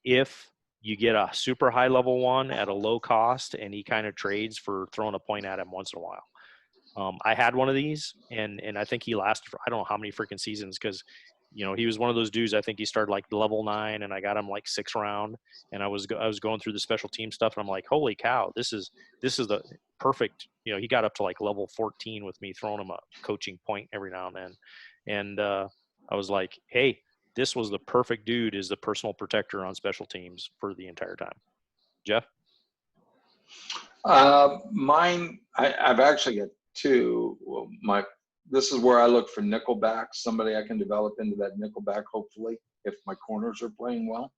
if you get a super high level one at a low cost and he kind of trades for throwing a point at him once in a while. I had one of these, and I think he lasted for I don't know how many freaking seasons, because he was one of those dudes. I think he started like level 9, and I got him like 6th round, and I was going through the special team stuff, and I'm like, holy cow, this is the perfect. He got up to like level 14 with me throwing him a coaching point every now and then, and I was like, hey, this was the perfect dude as the personal protector on special teams for the entire time. Jeff? Mine, I've actually got 2. Well, this is where I look for nickelback, somebody I can develop into that nickelback, hopefully, if my corners are playing well.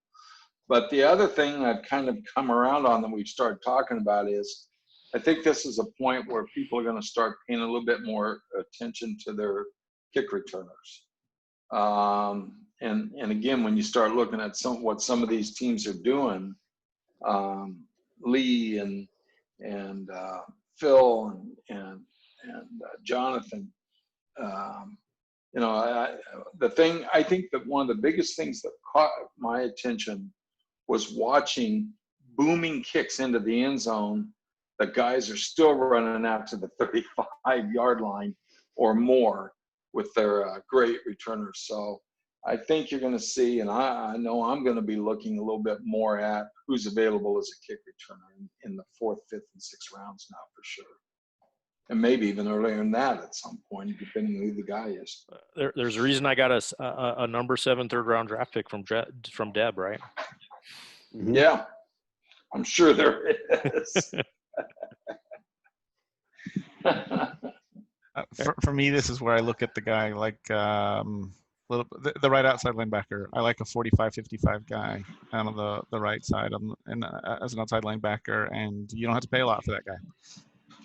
But the other thing I've kind of come around on that we've started talking about is, I think this is a point where people are going to start paying a little bit more attention to their kick returners. And again, when you start looking at what some of these teams are doing, Lee and Phil and Jonathan, I think that one of the biggest things that caught my attention was watching booming kicks into the end zone. The guys are still running out to the 35-yard line or more with their great returners. So I think you're going to see, and I know I'm going to be looking a little bit more at who's available as a kick returner in the 4th, 5th, and 6th rounds now for sure. And maybe even earlier than that at some point, depending on who the guy is. There's a reason I got a number 7 3rd-round draft pick from Deb, right? Mm-hmm. Yeah, I'm sure there is. For me, this is where I look at the guy like the right outside linebacker. I like a 45-55 guy on the right side as an outside linebacker, and you don't have to pay a lot for that guy.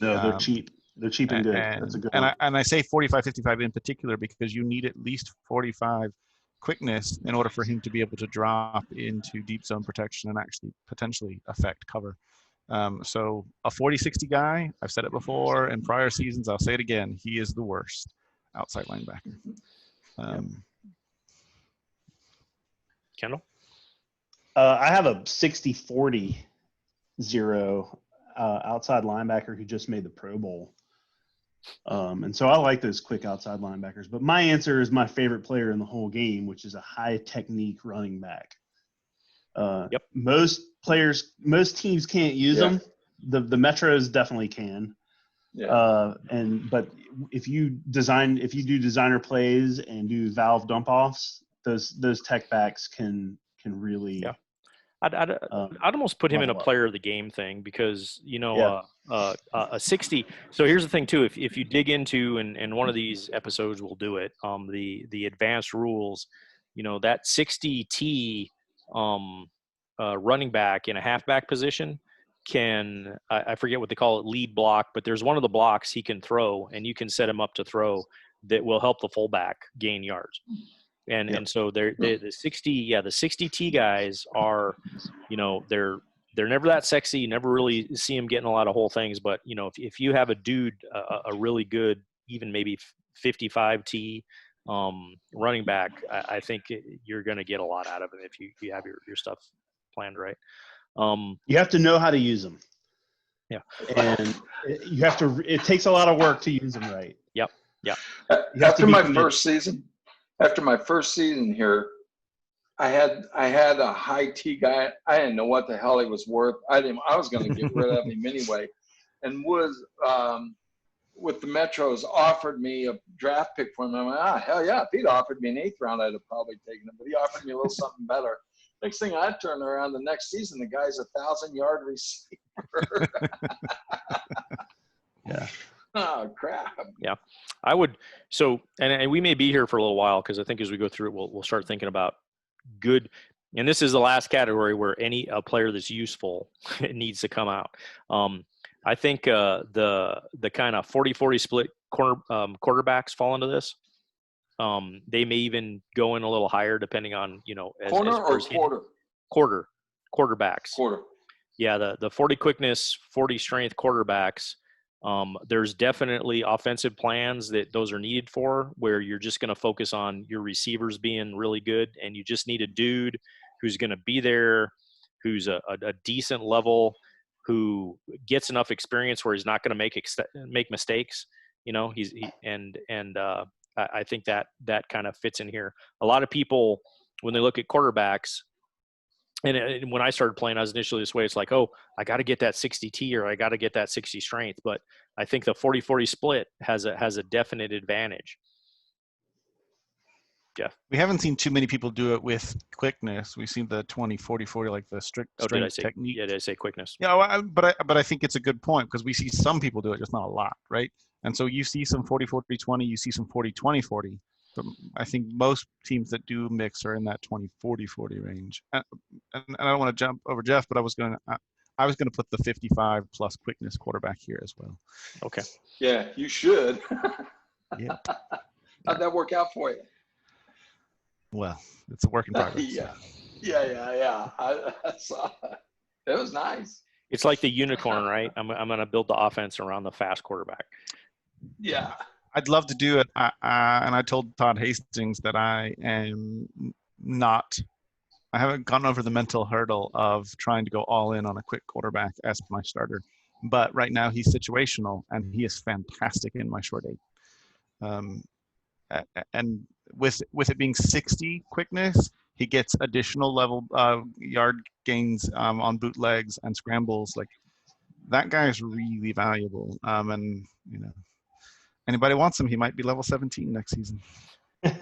No, they're cheap. They're cheap and good. That's a good one. I say 45-55 in particular because you need at least 45 quickness in order for him to be able to drop into deep zone protection and actually potentially affect cover. So a 40-60 guy, I've said it before in prior seasons, I'll say it again, he is the worst outside linebacker. Kendall? I have a 60-40 outside linebacker who just made the Pro Bowl. And so I like those quick outside linebackers. But my answer is my favorite player in the whole game, which is a high technique running back. Yep. Most teams can't use them. The Metros definitely can. Yeah. But if you do designer plays and do valve dump offs, those tech backs can really. Yeah. I'd almost put him in a level up. player of the game thing because, Yeah. a 60. So here's the thing too, if you dig into, and one of these episodes will do it, the advanced rules, that 60T running back in a halfback position can, I forget what they call it, lead block, but there's one of the blocks he can throw, and you can set him up to throw that will help the fullback gain yards. And so the 60T guys are, they're never that sexy. You never really see them getting a lot of whole things. But if you have a dude, a really good, even maybe 55T running back, I think you're going to get a lot out of it if you have your stuff planned right. You have to know how to use them. Yeah, and it takes a lot of work to use them right. Yep. After my first season here, I had a high T guy. I didn't know what the hell he was worth. I was going to get rid of him anyway, and was with the Metros offered me a draft pick for him. I'm like, hell yeah! If he'd offered me an 8th round, I'd have probably taken him. But he offered me a little something better. Next thing I turn around the next season, the guy's 1,000-yard receiver. Yeah. Oh crap. Yeah, I would. So, and we may be here for a little while because I think as we go through it, we'll start thinking about good. And this is the last category where a player that's useful needs to come out. I think the kind of 40-40 split quarterbacks fall into this. They may even go in a little higher depending on quarterbacks. Quarter. Yeah, the 40 quickness, 40 strength quarterbacks. There's definitely offensive plans that those are needed for, where you're just going to focus on your receivers being really good, and you just need a dude who's going to be there, who's a decent level, who gets enough experience where he's not going to make mistakes. I think that kind of fits in here. A lot of people, when they look at quarterbacks, and when I started playing, I was initially this way. It's like, oh, I got to get that 60T or I got to get that 60 strength. But I think the 40-40 split has a definite advantage. Jeff? We haven't seen too many people do it with quickness. We've seen the 20-40-40, like the strength technique. Yeah, did I say quickness? Yeah, well, but I think it's a good point because we see some people do it, just not a lot, right? And so you see some 40-40-20, you see some 40-20-40. But I think most teams that do mix are in that 20-40-40 range. And I don't want to jump over Jeff, but I was going to put the 55 plus quickness quarterback here as well. Okay. Yeah, you should. Yeah. How'd that work out for you? Well, it's a work in progress. Yeah. I saw that. It was nice. It's like the unicorn, right? I'm going to build the offense around the fast quarterback. Yeah. I'd love to do it. And I told Todd Hastings that I haven't gone over the mental hurdle of trying to go all in on a quick quarterback as my starter. But right now he's situational and he is fantastic in my short 8. And with it being 60 quickness, he gets additional level yard gains on bootlegs and scrambles. Like that guy is really valuable. And anybody wants him, he might be level 17 next season. All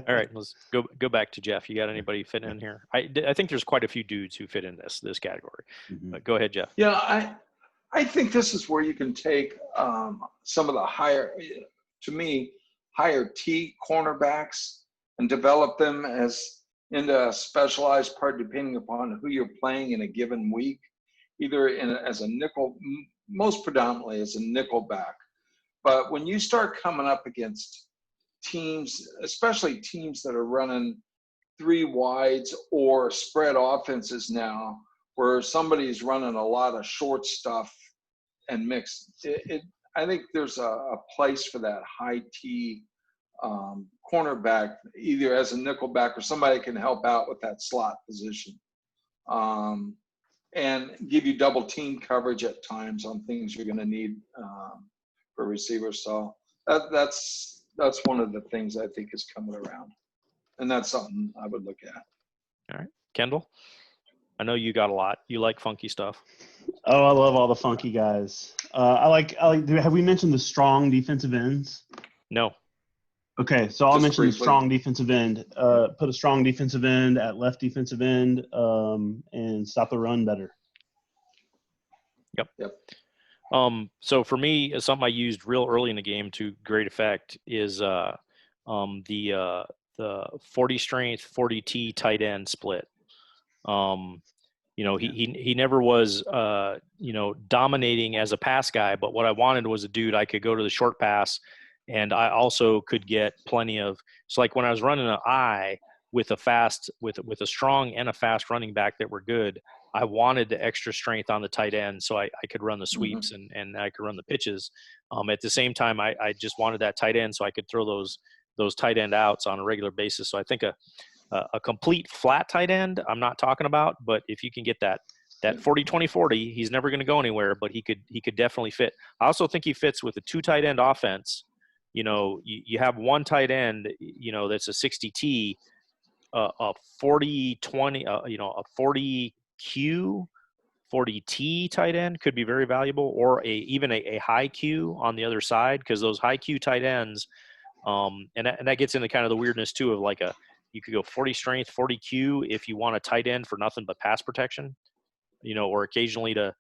right, let's go back to Jeff. You got anybody fit in here? I think there's quite a few dudes who fit in this category. Mm-hmm. But go ahead, Jeff. Yeah, I think this is where you can take some of the higher T cornerbacks and develop them into a specialized part depending upon who you're playing in a given week, either as a nickel, most predominantly as a nickel back. But when you start coming up against teams, especially teams that are running 3 wides or spread offenses now, where somebody's running a lot of short stuff and mixed, I think there's a place for that high T cornerback, either as a nickelback or somebody can help out with that slot position. and give you double team coverage at times on things you're going to need for receivers. So that's one of the things I think is coming around, and that's something I would look at. All right, Kendall, I know you got a lot. You like funky stuff. Oh, I love all the funky guys. I like. Have we mentioned the strong defensive ends? No. Okay, so I'll Just mention the briefly. strong defensive end. Put a strong defensive end at left defensive end, and stop the run better. Yep. So for me, something I used real early in the game to great effect is the 40 strength, 40 T tight end split. He never was dominating as a pass guy, but what I wanted was a dude I could go to the short pass, and I also could get plenty of. So like when I was running an I with a strong and a fast running back that were good, I wanted the extra strength on the tight end so I could run the sweeps and I could run the pitches. At the same time, I just wanted that tight end so I could throw those tight end outs on a regular basis. So I think a complete flat tight end I'm not talking about, but if you can get that 40-20-40, he's never going to go anywhere, but he could definitely fit. I also think he fits with a 2 tight end offense. You have one tight end, that's a 60 T, a 40-20, a 40 Q, 40 T tight end could be very valuable, or even a high Q on the other side, because those high Q tight ends, and that gets into kind of the weirdness too of like you could go 40 strength, 40 Q if you want a tight end for nothing but pass protection, or occasionally to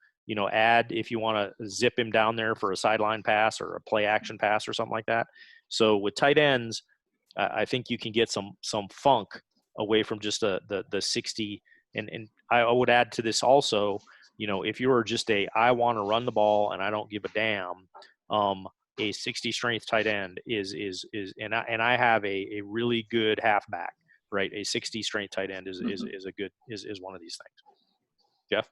add if you want to zip him down there for a sideline pass or a play action pass or something like that. So with tight ends, I think you can get some funk away from just the 60. And I would add to this also, if you're just I want to run the ball and I don't give a damn, a 60 strength tight end is and I have a really good halfback, right? A 60 strength tight end is one of these things. Jeff?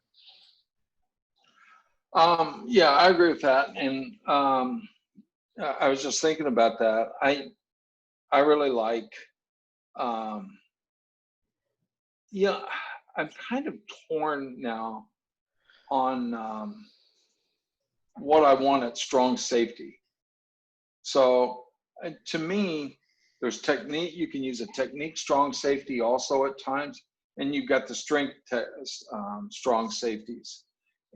Yeah, I agree with that. And I was just thinking about that. I really like, I'm kind of torn now on what I want at strong safety. So to me, there's technique. You can use a technique strong safety also at times, and you've got the strength strong safeties.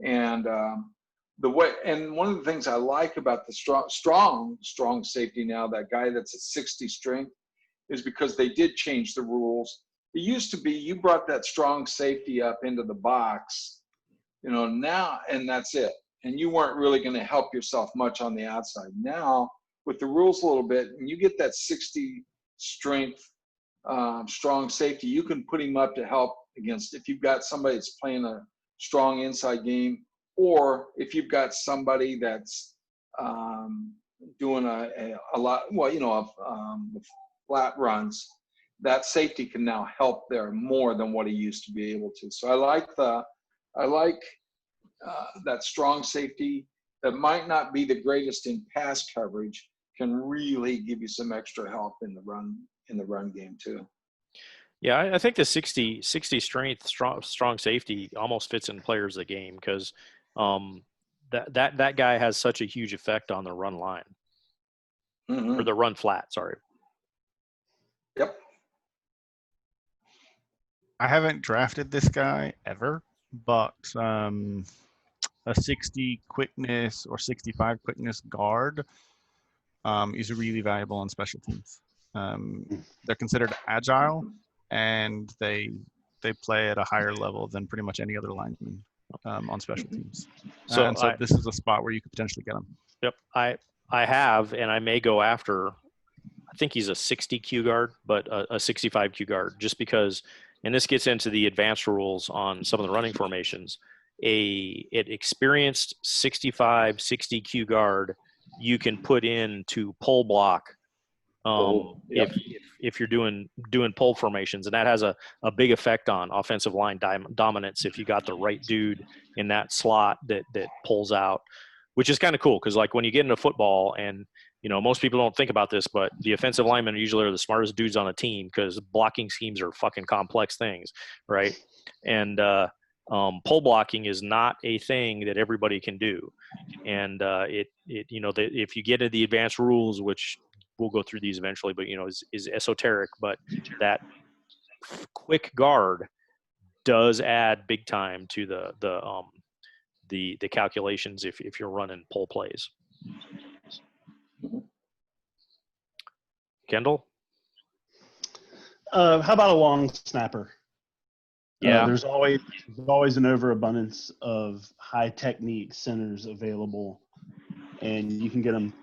And one of the things I like about the strong safety now, that guy that's at 60 strength, is because they did change the rules. It used to be you brought that strong safety up into the box, now, and that's it. And you weren't really going to help yourself much on the outside. Now, with the rules a little bit, and you get that 60 strength strong safety, you can put him up to help against, if you've got somebody that's playing a strong inside game, or if you've got somebody that's doing a lot, flat runs, that safety can now help there more than what he used to be able to. So I like that strong safety that might not be the greatest in pass coverage, can really give you some extra help in the run game too. Yeah, I think the 60 strength strong safety almost fits in players of the game, because that guy has such a huge effect on the run line, or the run flat. Sorry. Yep. I haven't drafted this guy ever, but a 60 quickness or 65 quickness guard is really valuable on special teams. They're considered agile, and they play at a higher level than pretty much any other lineman on special teams. So this is a spot where you could potentially get them. Yep, I have, and I may go after. I think he's a 60 Q guard, but a 65 Q guard, just because. And this gets into the advanced rules on some of the running formations. An experienced 65, 60 Q guard you can put in to pull block if you're doing pull formations, and that has a big effect on offensive line dominance if you got the right dude in that slot that pulls out, which is kind of cool, because like when you get into football, and most people don't think about this, but the offensive linemen usually are the smartest dudes on a team, because blocking schemes are fucking complex things, right? And pole blocking is not a thing that everybody can do. And if you get into the advanced rules, which we'll go through these eventually, but is esoteric, but that quick guard does add big time to the calculations if you're running pole plays. Kendall? How about a long snapper? Yeah. There's always an overabundance of high technique centers available, and you can get them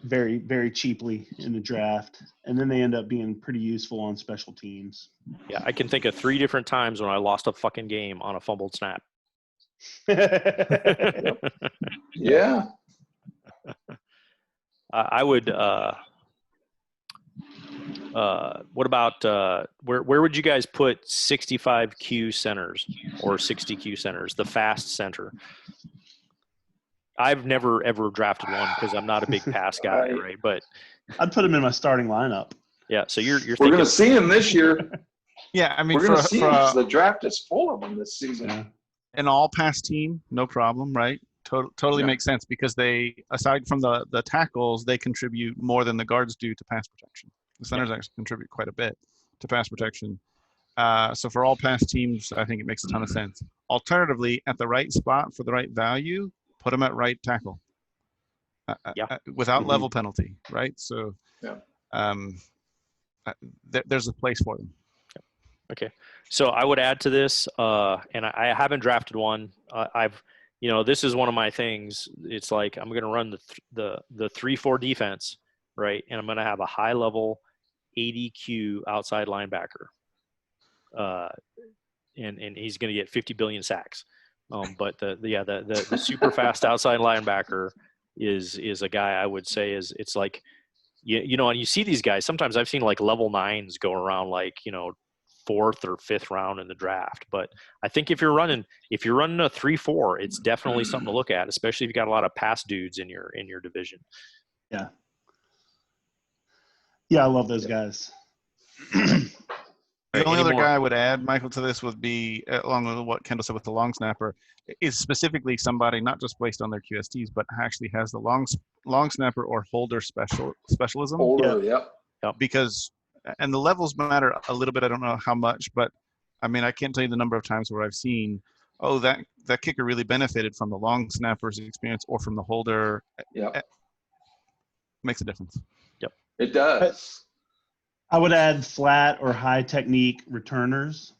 very, very cheaply in the draft, and then they end up being pretty useful on special teams. Yeah, I can think of 3 different times when I lost a fucking game on a fumbled snap. Yeah. I would. What about where would you guys put 65Q centers or 60Q centers? The fast center. I've never ever drafted one because I'm not a big pass guy, right? But I'd put him in my starting lineup. yeah, so you're We're thinking. going to see him this year. Yeah, I mean, We're going to see him because the draft is full of them this season. Yeah. an all-pass team, no problem, right? Totally Yeah. makes sense because they, aside from the tackles, they contribute more than the guards do to pass protection. The centers actually contribute quite a bit to pass protection. So for all-pass teams, I think it makes a ton of sense. Alternatively, at the right spot for the right value, put them at right tackle. Without level penalty, right? So there's a place for them. Okay, so I would add to this, and I haven't drafted one. This is one of my things. It's like I'm going to run the 3-4 defense, right? And I'm going to have a high level 80Q outside linebacker, and he's going to get 50 billion sacks. But the super fast outside linebacker is a guy I would say it's like, and you see these guys. Sometimes I've seen like level 9s go around like 4th or 5th round in the draft. But I think if you're running a 3-4, it's definitely something to look at, especially if you got a lot of pass dudes in your division. Yeah, I love those guys. The only other guy I would add, Michael, to this would be, along with what Kendall said with the long snapper, is specifically somebody not just based on their QSTs, but actually has the long snapper or holder specialism. Holder, yep. Because, and the levels matter a little bit. I don't know how much, but I mean, I can't tell you the number of times where I've seen, that kicker really benefited from the long snapper's experience or from the holder. Yep. Makes a difference. Yep. It does. I would add flat or high technique returners.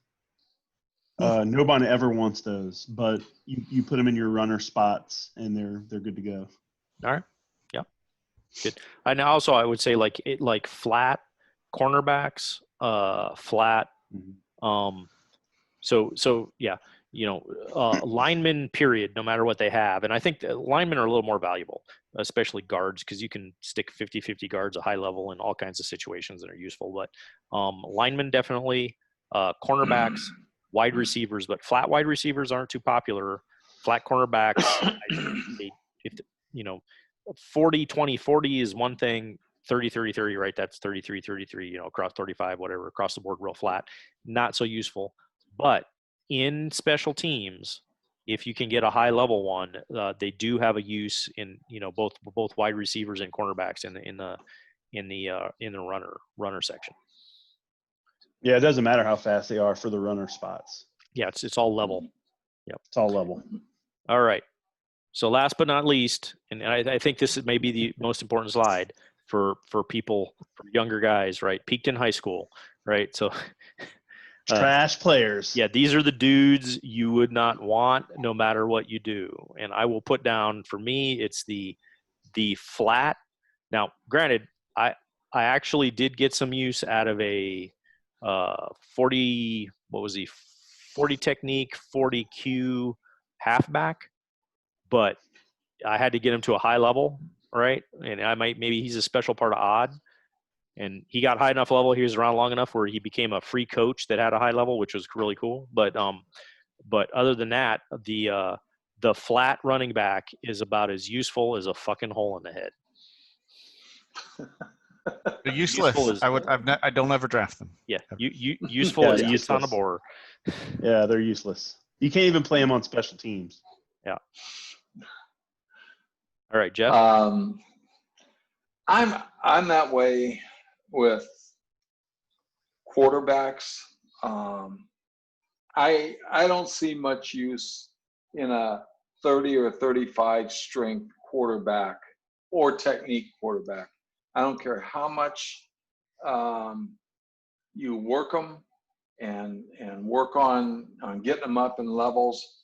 Nobody ever wants those, but you put them in your runner spots and they're good to go. All right. Yeah. Good. And also I would say like flat cornerbacks, flat. So yeah, linemen period, no matter what they have. And I think linemen are a little more valuable, especially guards, because you can stick 50-50 guards at high level in all kinds of situations that are useful. But linemen definitely, cornerbacks, wide receivers, but flat wide receivers aren't too popular. Flat cornerbacks, 40-20-40 is one thing. 30-30-30, right? That's 33-33, across 35, whatever, across the board, real flat. Not so useful. But in special teams, if you can get a high level one, they do have a use in both wide receivers and cornerbacks in the runner section. Yeah, it doesn't matter how fast they are for the runner spots. Yeah, it's all level. Yep, it's all level. All right. So last but not least, and I think this is maybe the most important slide for people, for younger guys, right? Peaked in high school, right? So trash players. Yeah, these are the dudes you would not want no matter what you do. And I will put down, for me, it's the flat. Now, granted, I actually did get some use out of a 40 technique, 40Q halfback, but I had to get him to a high level, right? And maybe he's a special part of odd. And he got high enough level. He was around long enough where he became a free coach that had a high level, which was really cool. But other than that, the flat running back is about as useful as a fucking hole in the head. They're useless. I don't ever draft them. Yeah, useful as hits on the board. Yeah, they're useless. You can't even play him on special teams. Yeah. All right, Jeff. I'm that way with quarterbacks. I don't see much use in a 30 or 35 strength quarterback or technique quarterback. I don't care how much you work them and work on getting them up in levels.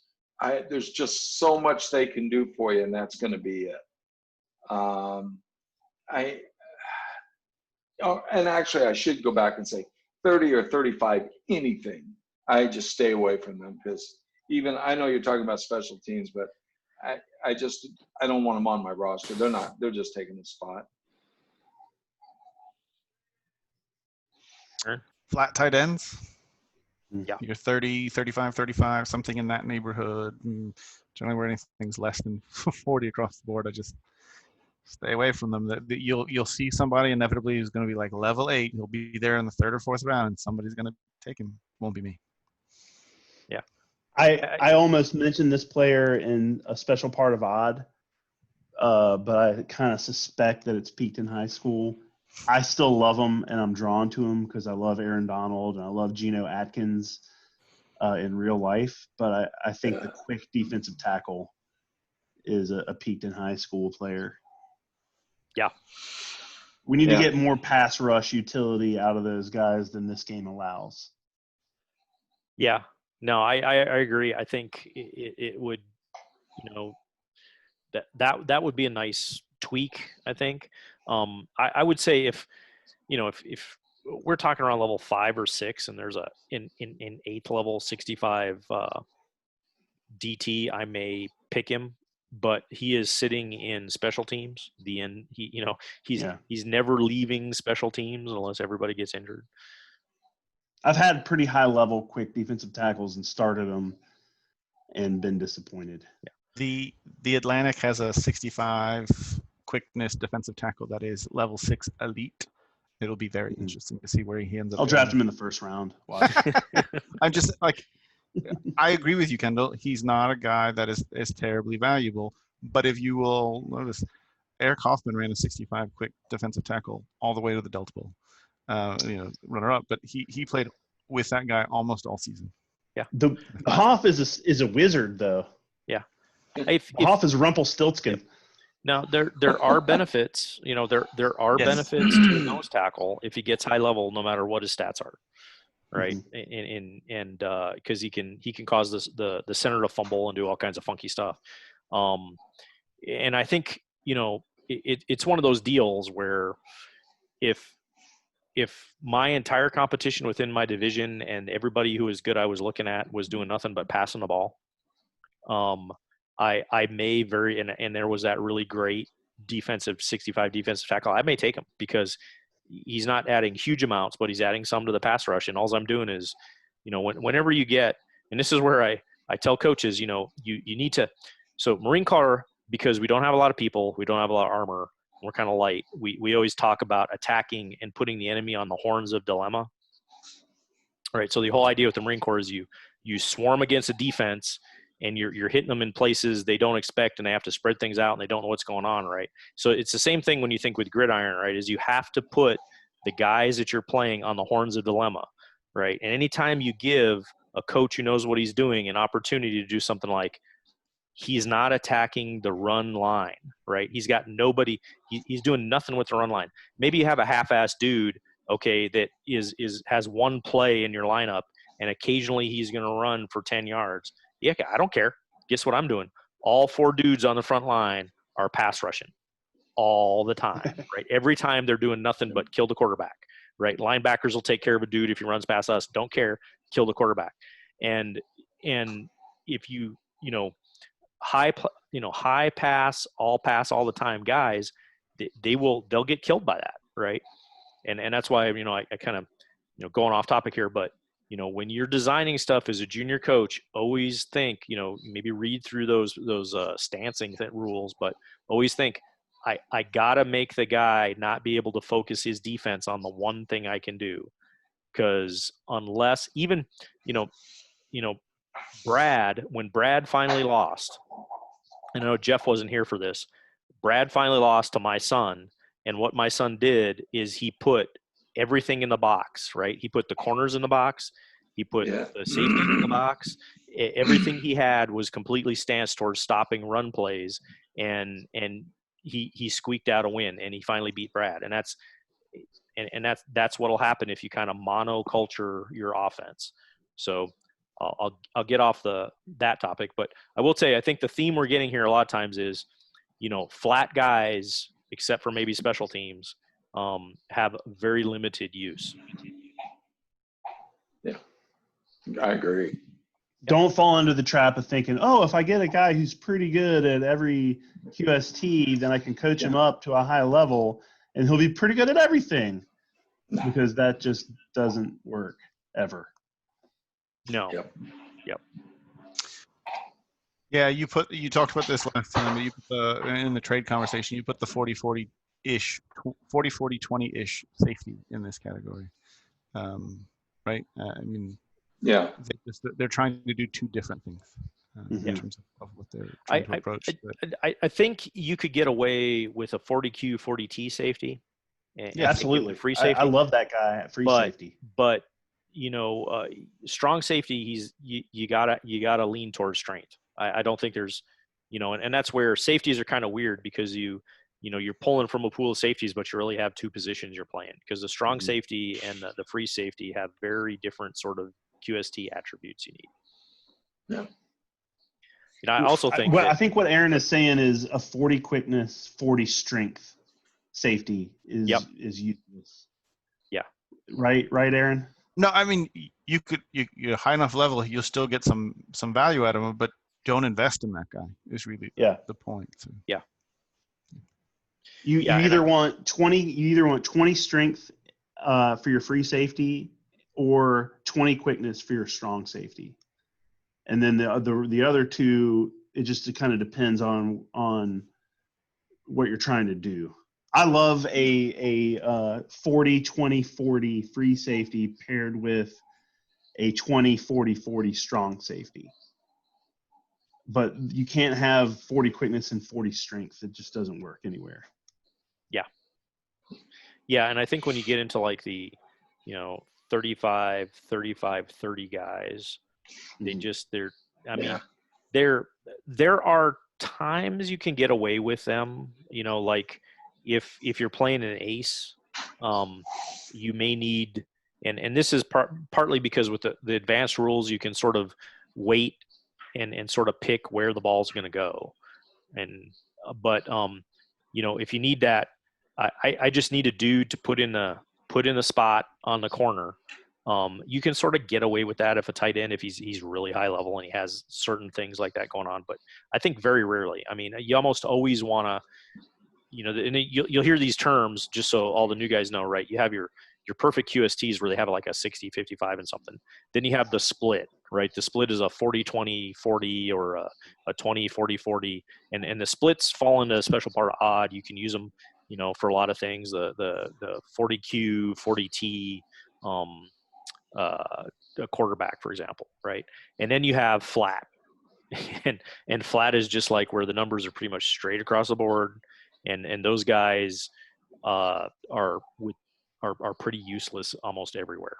There's just so much they can do for you, and that's going to be it. And actually, I should go back and say 30 or 35 anything. I just stay away from them because even I know you're talking about special teams, but I don't want them on my roster. They're just taking the spot. Flat tight ends. Yeah. You're 30, 35, 35, something in that neighborhood. Generally, where anything's less than 40 across the board, I just stay away from them. You'll see somebody inevitably who's going to be like level 8. He'll be there in the 3rd or 4th round, and somebody's going to take him. Won't be me. Yeah. I almost mentioned this player in a special part of Odd, but I kind of suspect that it's peaked in high school. I still love him, and I'm drawn to him because I love Aaron Donald and I love Geno Atkins in real life. But I think the quick defensive tackle is a peaked in high school player. Yeah. We need to get more pass rush utility out of those guys than this game allows. Yeah. No, I agree. I think it would, that would be a nice tweak, I think. I would say if we're talking around level 5 or 6 and there's in 8th level 65 DT, I may pick him, but he is sitting in special teams. He's never leaving special teams unless everybody gets injured. I've had pretty high level quick defensive tackles and started them and been disappointed. Yeah. The Atlantic has a 65 quickness defensive tackle that is level 6 elite. It'll be very interesting to see where he ends up. I'll draft him in the 1st round. I'm just like, I agree with you, Kendall. He's not a guy that is terribly valuable. But if you will notice, Eric Hoffman ran a 65 quick defensive tackle all the way to the Delta Bowl. Runner up, but he played with that guy almost all season. Yeah. The Hoff is a wizard though. Yeah. Hoff is Rumpelstiltskin. Now there are benefits. There are benefits to the nose tackle if he gets high level, no matter what his stats are, right? And because he can cause the center to fumble and do all kinds of funky stuff. And I think it's one of those deals where if my entire competition within my division and everybody who was good I was looking at was doing nothing but passing the ball, I may and there was that really great 65 defensive tackle, I may take him because he's not adding huge amounts, but he's adding some to the pass rush. And all I'm doing is, whenever you get, and this is where I tell coaches, you need to, so Marine Corps, because we don't have a lot of people, we don't have a lot of armor, we're kind of light. We always talk about attacking and putting the enemy on the horns of dilemma. All right. So the whole idea with the Marine Corps is you swarm against a defense and you're hitting them in places they don't expect and they have to spread things out and they don't know what's going on. Right. So it's the same thing when you think with gridiron, right, is you have to put the guys that you're playing on the horns of dilemma. Right. And anytime you give a coach who knows what he's doing an opportunity to do something like, he's not attacking the run line, right? He's got nobody. He's doing nothing with the run line. Maybe you have a half-assed dude, okay, that has one play in your lineup, and occasionally he's going to run for 10 yards. Yeah, I don't care. Guess what I'm doing? All 4 dudes on the front line are pass rushing all the time, right? Every time they're doing nothing but kill the quarterback, right? Linebackers will take care of a dude if he runs past us. Don't care. Kill the quarterback. And if high pass all the time guys, they'll get killed by that, right? And that's why I kind of going off topic here, but when you're designing stuff as a junior coach, always think maybe read through those stancing rules, but always think I gotta make the guy not be able to focus his defense on the one thing I can do, because unless even when Brad finally lost, and I know Jeff wasn't here for this, Brad finally lost to my son. And what my son did is he put everything in the box, right? He put the corners in the box. He put Yeah. the safety in the box. Everything he had was completely stanced towards stopping run plays. And he squeaked out a win, and he finally beat Brad. And that's what'll happen if you kind of monoculture your offense. So I'll get off that topic, but I will tell you, I think the theme we're getting here a lot of times is, flat guys, except for maybe special teams, have very limited use. Yeah, I agree. Don't fall into the trap of thinking, oh, if I get a guy who's pretty good at every QST, then I can coach him up to a high level and he'll be pretty good at everything. No. Because that just doesn't work ever. No. Yep. Yeah, you talked about this last time, but you put in the trade conversation, you put the 40-40-ish, 40-40-20-ish safety in this category, right? I mean, Yeah. they're trying to do two different things in terms of what they're trying to approach. I think you could get away with a 40Q, 40T safety. Yeah, absolutely. Free safety. I love that guy at free safety. But strong safety, you gotta lean towards strength. I don't think there's, and that's where safeties are kind of weird because you're pulling from a pool of safeties, but you really have two positions you're playing, because the strong safety and the free safety have very different sort of QST attributes you need. Yeah. I also think I think what Aaron is saying is a 40 quickness, 40 strength safety is useless. Yeah. Right, Aaron? No, I mean, you're high enough level, you'll still get some value out of him, but don't invest in that guy is really the point. So. Yeah. You either want 20 strength for your free safety or 20 quickness for your strong safety. And then the other two, it kind of depends on what you're trying to do. I love a 40-20-40 free safety paired with a 20-40-40 strong safety. But you can't have 40 quickness and 40 strength. It just doesn't work anywhere. Yeah, and I think when you get into like the 35, 30 guys, there are times you can get away with them, like if you're playing an ace, you may need, and this is partly because with the advanced rules, you can sort of wait and sort of pick where the ball's going to go. But if you need that, I just need a dude to put in the spot on the corner. You can sort of get away with that if a tight end, if he's really high level and he has certain things like that going on. But I think very rarely. I mean, you almost always want to, and you'll hear these terms just so all the new guys know, right? You have your perfect QSTs where they have like a 60, 55 and something. Then you have the split, right? The split is a 40-20-40 or a 20-40-40. And the splits fall into a special part of odd. You can use them, for a lot of things, the 40Q, 40T, a quarterback, for example, right? And then you have flat, and flat is just like where the numbers are pretty much straight across the board, and those guys are pretty useless almost everywhere.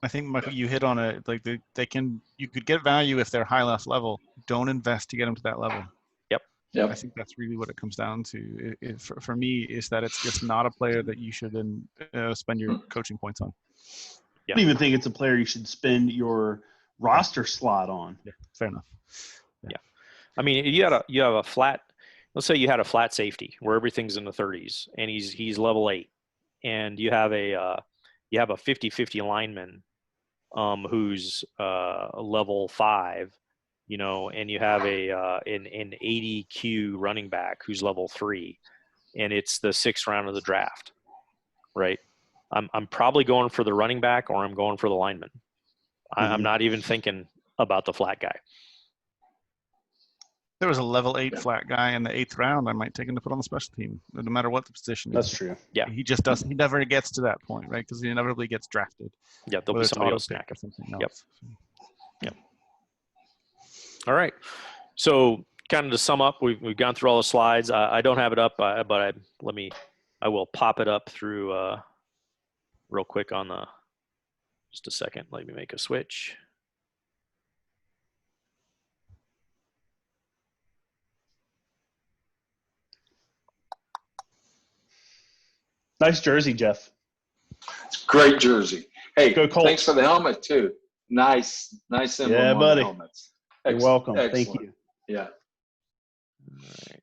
I think, Michael, you hit on it. Like you could get value if they're high enough level. Don't invest to get them to that level. Yep. I think that's really what it comes down to. For me, is that it's just not a player that you should spend your coaching points on. I don't even think it's a player you should spend your roster slot on. Yeah, fair enough. Yeah. I mean, you have a flat. Let's say you had a flat safety where everything's in the 30s, and he's level 8, and you have a 50-50 lineman who's level 5. And you have an 80Q running back who's level 3, and it's the 6th round of the draft, right? I'm probably going for the running back, or I'm going for the lineman. I'm not even thinking about the flat guy. There was a level 8 flat guy in the 8th round. I might take him to put on the special team, no matter what the position is. That's true. Yeah, he just doesn't. He never gets to that point, right? Because he inevitably gets drafted. Yeah, there'll be somebody else snack or something else. Yep. Yep. All right. So kind of to sum up, we've gone through all the slides. I don't have it up, but I will pop it up through real quick on the, just a second. Let me make a switch. Nice jersey, Jeff. It's a great jersey. Hey, Go Colts. thanks for the helmet too. Nice emblem Yeah, on buddy. the helmets. You're welcome. Excellent. Thank you. Yeah. All right.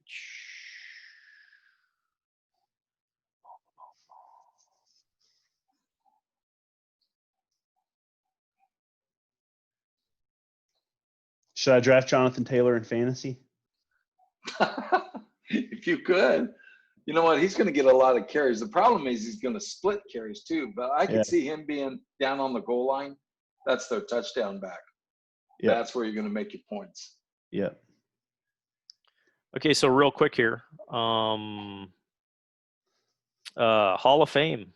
Should I draft Jonathan Taylor in fantasy? If you could. You know what? He's going to get a lot of carries. The problem is he's going to split carries too. But I could see him being down on the goal line. That's their touchdown back. Yeah. That's where you're going to make your points. Yeah. Okay, so real quick here. Hall of Fame.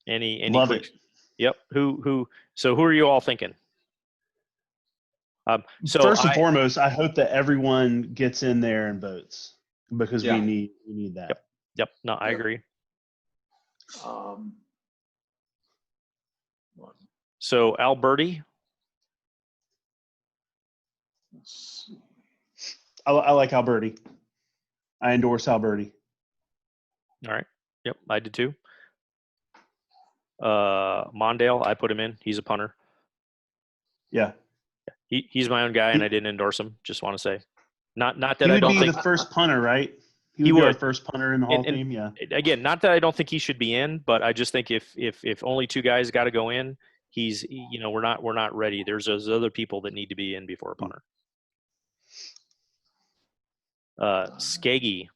Any Love quick, it. Yep. Who are you all thinking? So first and foremost, I hope that everyone gets in there and votes because Yeah. we need that. Yep. No, I agree. So Alberti. I like Alberti. I endorse Alberti. All right. Yep, I did too. Mondale, I put him in. He's a punter. Yeah. He's my own guy, and I didn't endorse him. Just want to say, not that He I would don't be think the first punter, right? He would be our would. first punter in the Hall of Fame. Yeah. Again, not that I don't think he should be in, but I just think if only two guys got to go in, we're not ready. There's those other people that need to be in before a punter. Skaggy.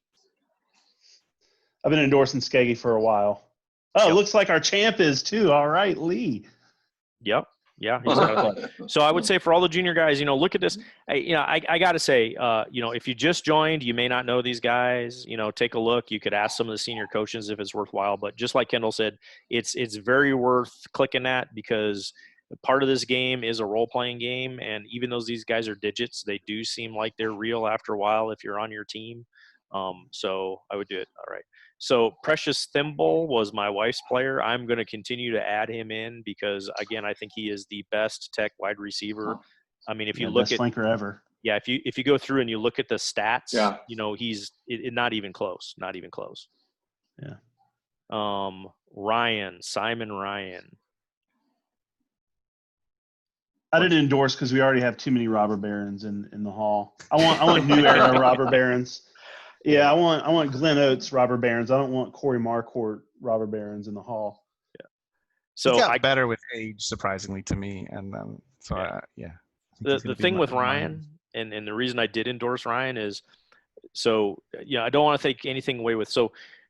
I've been endorsing Skaggy for a while. Oh, Yep. Looks like our champ is too. All right, Lee. Yep. Yeah. He's got it. So I would say for all the junior guys, look at this. I got to say, if you just joined, you may not know these guys. Take a look. You could ask some of the senior coaches if it's worthwhile. But just like Kendall said, it's very worth clicking at because part of this game is a role-playing game. And even though these guys are digits, they do seem like they're real after a while if you're on your team. So I would do it. All right. So Precious Thimble was my wife's player. I'm going to continue to add him in because, again, I think he is the best tech wide receiver. I mean, if you look best flanker ever. Yeah, if you go through and you look at the stats, Yeah. He's not even close. Not even close. Yeah. Simon Ryan. I didn't endorse because we already have too many robber barons in the hall. I want new era robber barons. Yeah, I want Glenn Oates robber barons. I don't want Corey Marquardt robber barons in the hall. Yeah. So he got better with age, surprisingly to me, and The thing with Ryan, and the reason I did endorse Ryan is, I don't want to take anything away with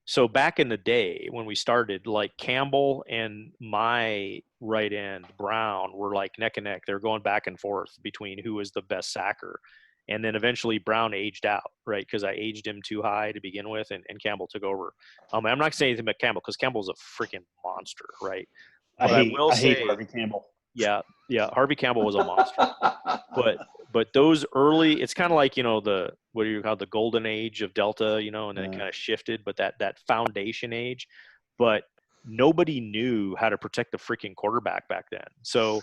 so back in the day when we started, like Campbell and my right end Brown were like neck and neck. They were going back and forth between who was the best sacker. And then eventually Brown aged out, right? Because I aged him too high to begin with, and Campbell took over. I'm not saying anything about Campbell because Campbell's a freaking monster, right? But I hate Harvey Campbell. Yeah, Harvey Campbell was a monster. But those early, it's kind of like the golden age of Delta, and then it kind of shifted. But that foundation age, but nobody knew how to protect the freaking quarterback back then. So.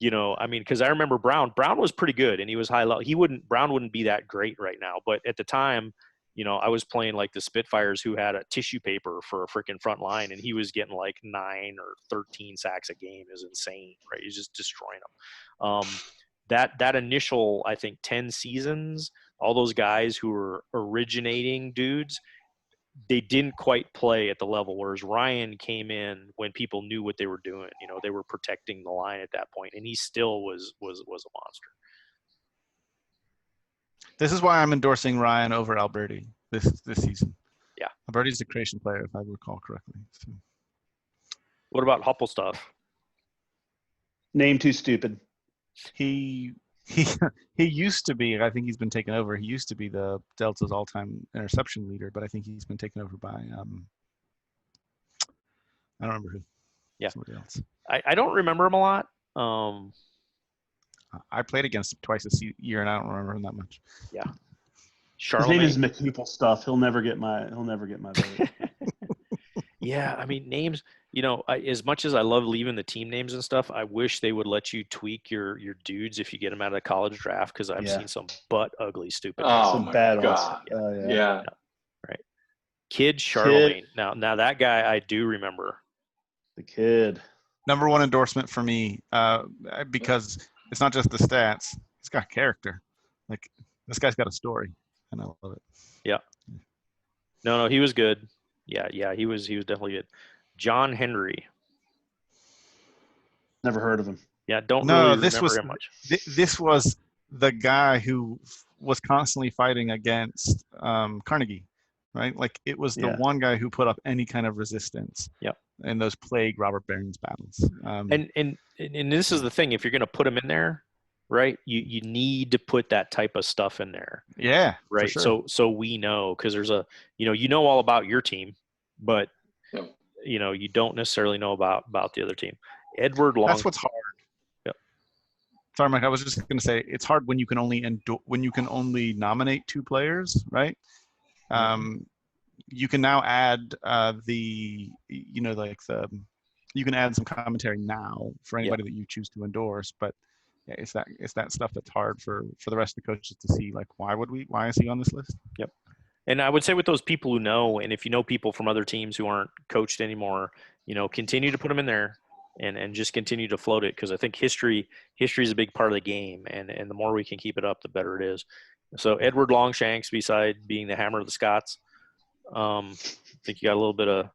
Because I remember Brown was pretty good and he was high level. Brown wouldn't be that great right now. But at the time, I was playing like the Spitfires who had a tissue paper for a freaking front line and he was getting like 9 or 13 sacks a game. It was insane, right? He's just destroying them. That initial, I think 10 seasons, all those guys who were originating dudes, they didn't quite play at the level, whereas Ryan came in when people knew what they were doing. They were protecting the line at that point, and he still was a monster. This is why I'm endorsing Ryan over Alberti this season. Yeah, Alberti's a creation player, if I recall correctly. So. What about Hupple stuff? Name too stupid. He used to be. I think he's been taken over. He used to be the Delta's all-time interception leader, but I think he's been taken over by I don't remember who. Yeah. Somebody else. I don't remember him a lot. I played against him twice this year, and I don't remember him that much. Yeah. His name is Charlemagne. McHoople stuff. He'll never get my vote. Yeah, I mean names. As much as I love leaving the team names and stuff, I wish they would let you tweak your dudes if you get them out of the college draft, because I've Yeah. seen some butt ugly stupid names. Oh Some my bad ones. God. Oh yeah. Yeah. Right. Kid Charlemagne. Now that guy I do remember. The kid. Number one endorsement for me, because it's not just the stats; he's got character. Like this guy's got a story, and I love it. Yeah. No, he was good. Yeah, he was definitely good. John Henry. Never heard of him. Yeah, don't No, really this remember was him much. this was the guy who was constantly fighting against Carnegie, right? Like it was the Yeah. one guy who put up any kind of resistance. Yep. In those plague Robert Barron's battles. And this is the thing: if you're going to put him in there, right, you need to put that type of stuff in there, Yeah, right? for sure. So we know, because there's all about your team, but Yep. you don't necessarily know about the other team. Edward Long. That's what's hard. Yep. Sorry, Mike. I was just going to say it's hard when you can only nominate 2 players, right? You can now add you can add some commentary now for anybody that you choose to endorse, but yeah, it's that stuff that's hard for the rest of the coaches to see. Like, why is he on this list? Yep. And I would say with those people who know, and if you know people from other teams who aren't coached anymore, continue to put them in there and just continue to float it, because I think history is a big part of the game, and the more we can keep it up, the better it is. So Edward Longshanks, beside being the hammer of the Scots, I think you got a little bit of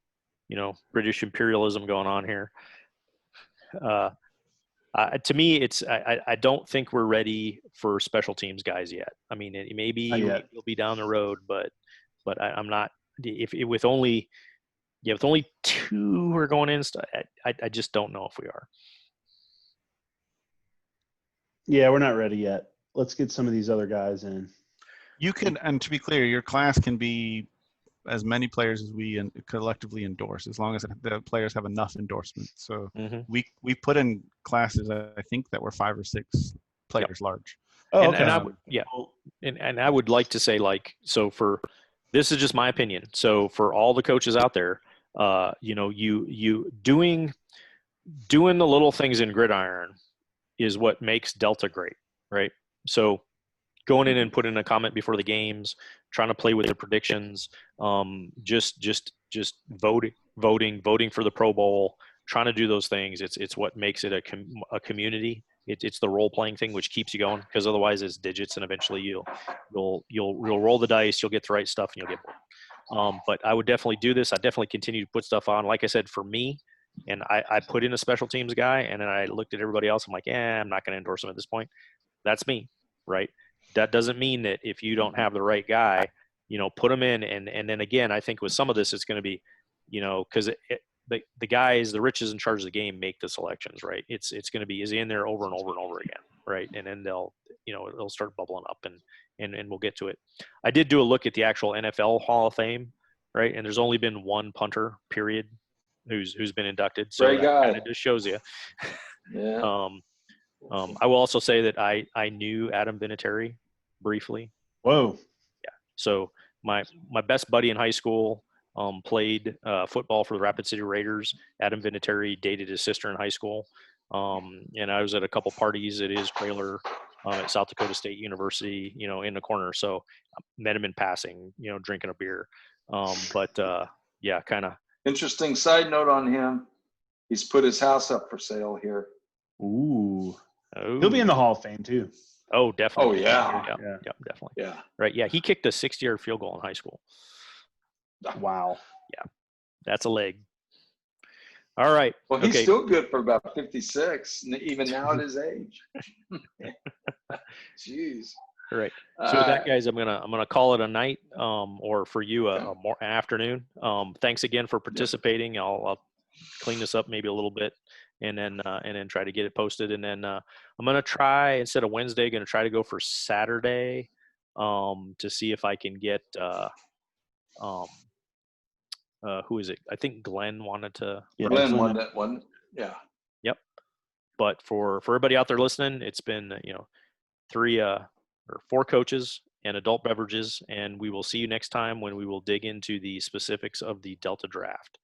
British imperialism going on here. To me, I don't think we're ready for special teams guys yet. I mean, maybe we'll be down the road, but I'm not. If with only 2 who are going in, I just don't know if we are. Yeah, we're not ready yet. Let's get some of these other guys in. You can, and to be clear, your class can be as many players as we collectively endorse, as long as the players have enough endorsements. So we put in classes, I think, that were 5 or 6 players large. Oh, okay. And I would like to say, this is just my opinion. So for all the coaches out there, you doing the little things in Gridiron is what makes Delta great, right? So going in and putting a comment before the games, trying to play with the predictions, just voting for the Pro Bowl, trying to do those things. It's what makes it a community. It's the role playing thing which keeps you going, because otherwise it's digits, and eventually you'll roll the dice, you'll get the right stuff, and you'll get bored. But I would definitely do this. I definitely continue to put stuff on. Like I said, for me, and I put in a special teams guy, and then I looked at everybody else. I'm like, I'm not going to endorse him at this point. That's me, right? That doesn't mean that if you don't have the right guy, put him in. And then again, I think with some of this, it's going to be, because the guys, the riches in charge of the game, make the selections, right? It's going to be, is he in there over and over and over again, right? And then they'll start bubbling up, and we'll get to it. I did do a look at the actual NFL Hall of Fame, right? And there's only been one punter, period, who's been inducted. So that kind of just shows you. Yeah. I will also say that I knew Adam Vinatieri briefly. Whoa. Yeah. So my best buddy in high school played football for the Rapid City Raiders. Adam Vinatieri dated his sister in high school. And I was at a couple parties at his trailer at South Dakota State University, in the corner. So I met him in passing, drinking a beer. Yeah, kind of. Interesting side note on him. He's put his house up for sale here. Ooh. He'll be in the Hall of Fame too. Oh, definitely. Oh, yeah. Yeah, definitely. Yeah. Right. Yeah. He kicked a 60-yard field goal in high school. Wow. Yeah. That's a leg. All right. Well, he's still good for about 56, even now at his age. Jeez. All right. So with that, guys, I'm gonna call it a night, or for you an afternoon. Thanks again for participating. I'll clean this up maybe a little bit, and then try to get it posted. And then I'm gonna try, instead of Wednesday, gonna try to go for Saturday, to see if I can get who is it? I think Glenn wanted to. Glenn won that one. Yeah. But for everybody out there listening, it's been, 4 coaches and adult beverages. And we will see you next time when we will dig into the specifics of the Delta draft.